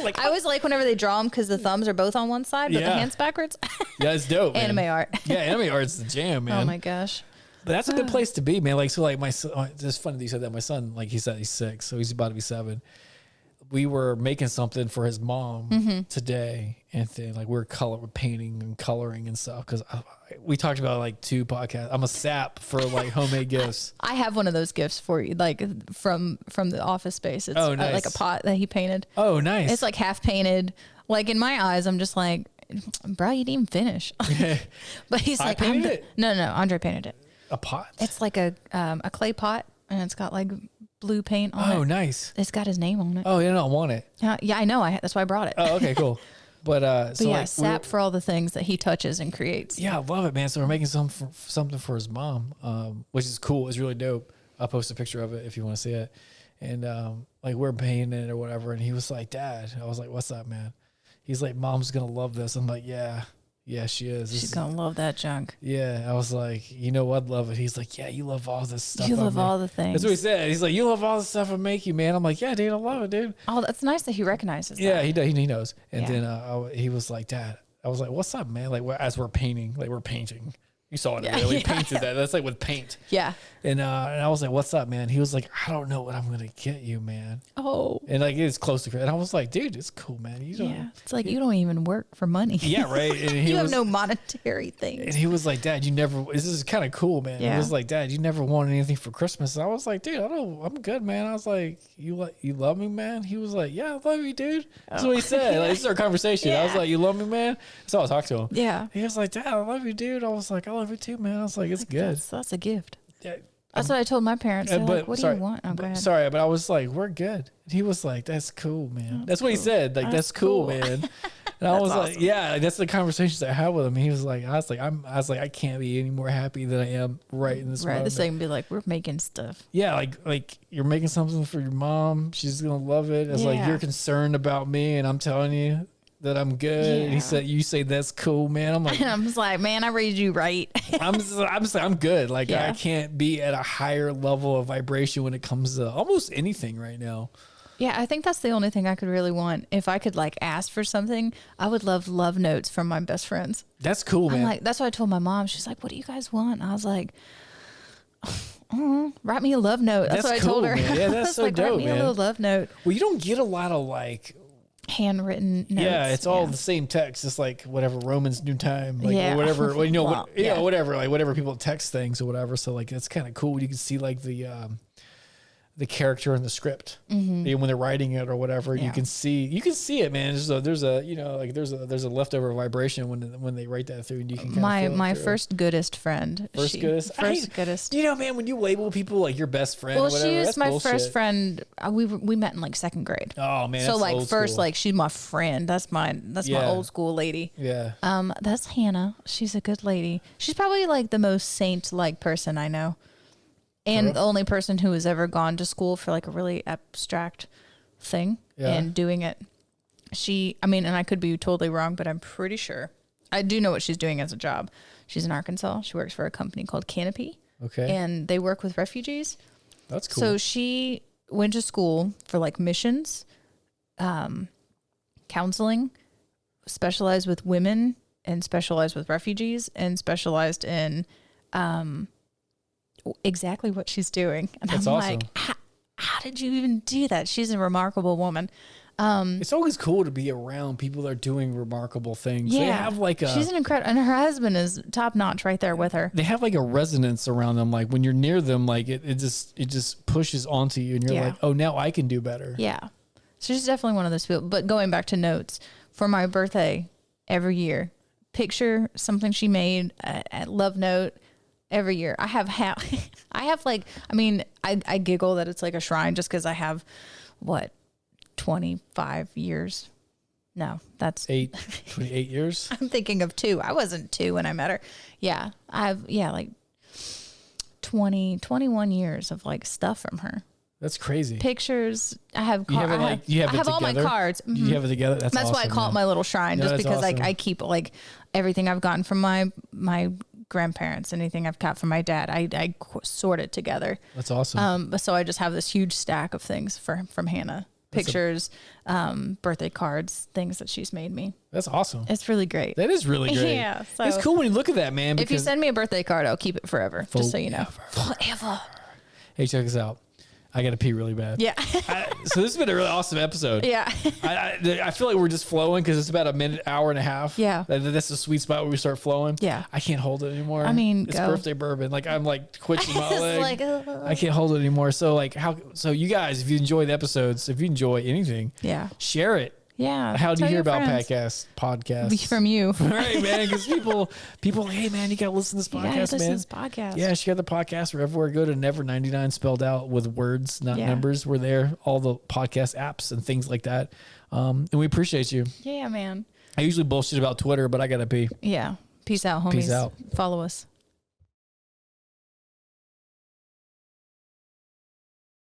Like, I always like whenever they draw them because the thumbs are both on one side, but the Yeah. hands backwards. yeah, it's dope. Man. Anime art. Yeah, anime art's the jam, man. Oh my gosh. But that's a good place to be, man. Like, so like my son, it's funny that you said that. My son, like he said, he's 6, so he's about to be 7. We were making something for his mom today, and then like we're painting and coloring and stuff. Because we talked about like 2 podcasts. I'm a sap for like homemade gifts. I have one of those gifts for you, like from the office space. It's Oh, nice. like a pot that he painted. Oh, nice. It's like half painted. Like in my eyes, I'm just like, bro, you didn't even finish. But he's I like, painted it? No, Andre painted it. A pot? It's like a clay pot, and it's got like blue paint on it. Oh, nice. It's got his name on it. Oh, yeah, no, I want it. Yeah, I know. That's why I brought it. Oh, okay, cool. But so yeah, like, sap for all the things that he touches and creates. yeah, I love it, man. So we're making something for his mom, which is cool. It's really dope. I'll post a picture of it if you want to see it. And like we're painting it or whatever. And he was like, Dad. I was like, what's up, man? He's like, Mom's gonna love this. I'm like, yeah, she is. She's gonna love that junk. Yeah, I was like, you know what, love it. He's like, yeah, you love all this stuff. You love all the things. That's what he said. He's like, you love all the stuff I make you, man. I'm like, yeah, dude, I love it, dude. Oh, that's nice that he recognizes Yeah, that. he does. He knows. And Yeah. then he was like, Dad. I was like, what's up, man? Like as we're painting, we're painting. You saw it. Yeah, Yeah, we yeah, painted that. That's like with paint. Yeah. And I was like, what's up, man? He was like, I don't know what I'm gonna get you, man. Oh. And like it's close to. And I was like, dude, it's cool, man. You don't. Yeah. It's like you don't even work for money. Yeah, right. And he You was, have no monetary And things. he was like, Dad, you never. This is kind of cool, man. He Yeah. was like, Dad, you never wanted anything for Christmas. I was like, dude, I'm good, man. I was like, you love me, man. He was like, yeah, I love you, dude. That's what he said. Like, this is our conversation. I was Yeah. like, you love me, man. That's how I talked to him. Yeah. He was like, Dad, I love you, dude. I was like, I love you too, man. I was like, it's good. That's a gift. Yeah. That's what I told my parents. They're But like, what sorry, do you want? Oh, go ahead. Sorry, but I was like, we're good. And he was like, that's cool, man. That's what he cool. said. Like, that's cool, That's man. And I was like, awesome. yeah, like, that's the conversations I had with him. He was like, I was like, I can't be any more happy than I am right in this Right. moment. This thing be like, we're making stuff. Yeah, like you're making something for your mom. She's gonna love it. It's like Yeah. you're concerned about me, and I'm telling you that I'm good. And he Yeah. said, you say that's cool, man. I'm like, And I'm just like, man, I raised you right. I'm good. Like Yeah. I can't be at a higher level of vibration when it comes to almost anything right now. Yeah, I think that's the only thing I could really want. If I could like ask for something, I would love notes from my best friends. That's cool, man. I'm like, that's what I told my mom. She's like, what do you guys want? And I was like, write me a love note. That's what I told cool, her. man. Yeah, I that's was so like, dope, write me man. a little love note. Well, you don't get a lot of like, Handwritten notes. yeah, it's all the same text. It's like whatever Romans New Time, like Yeah. or whatever. Well, you know, Well, yeah, yeah. whatever, like whatever people text things or whatever. So like it's kind of cool. You can see like the character in the script when they're writing it or whatever. Yeah. You can see it, man. There's a you know like there's a leftover vibration when they write that through, and you can kinda feel My it through. first goodest friend. First goodest? Goodest. You know, man, when you label people like your best friend, Well, or whatever, she was that's my bullshit. first friend. We met in like second grade. Oh man, So that's like old first, school. like she's my friend. That's my Yeah. old school lady. yeah. That's Hannah. She's a good lady. She's probably like the most saint-like person I know, and the only person who has ever gone to school for like a really abstract thing Yeah. and doing it. And I could be totally wrong, but I'm pretty sure I do know what she's doing as a job. She's in Arkansas. She works for a company called Canopy, Okay, and they work with refugees. that's cool. So she went to school for like missions, counseling, specialized with women and specialized with refugees and specialized in exactly what she's doing. And That's I'm awesome. like, how did you even do that? She's a remarkable woman. It's always cool to be around people that are doing remarkable things. They have like she's an incredible, and her husband is top notch right there with her. they have like a resonance around them. Like when you're near them, like it just pushes onto you, and you're Yeah. like, oh, now I can do better. Yeah. So she's definitely one of those people. But going back to notes, for my birthday every year, picture something she made, a love note every year. I have I giggle that it's like a shrine just because I have 25 years. No, that's 28 years. I'm thinking of 2. I wasn't 2 when I met her. Yeah. I have like 21 years of like stuff from her. That's crazy. Pictures. I have You have it, like, you have I it have all my together? cards. You have it together. That's That's why I awesome, call man. it my little shrine, No, just that's because like awesome. I keep like everything I've gotten from my grandparents, anything I've got from my dad, I sort it together. That's awesome. So I just have this huge stack of things from Hannah. Pictures, birthday cards, things that she's made me. That's awesome. It's really great. That is really great. Yeah, so- it's cool when you look at that, man. If you Because send me a birthday card, I'll keep it forever, just so you know. Forever. hey, check this out. I got to pee really bad. Yeah. So this has been a really awesome episode. Yeah. I feel like we're just flowing because it's about a minute, hour and a half. Yeah. That's the sweet spot where we start flowing. Yeah. I can't hold it anymore. I mean, it's go. birthday bourbon. Like I'm like twitching my It's leg. like, I can't hold it anymore. So like so you guys, if you enjoy the episodes, if you enjoy anything, yeah. share it. Yeah. How do you tell hear your about friends. podcasts? From you. Right, man. Because people, hey, man, you got to listen to this You gotta podcast, listen to man. this podcast. Yeah, she got the podcast wherever I go to Never 99 spelled out with words, not Yeah. numbers. We're there, all the podcast apps and things like that. And we appreciate you. Yeah, man. I usually bullshit about Twitter, but I got to pee. Yeah. Peace out, homies. Peace out. Follow us.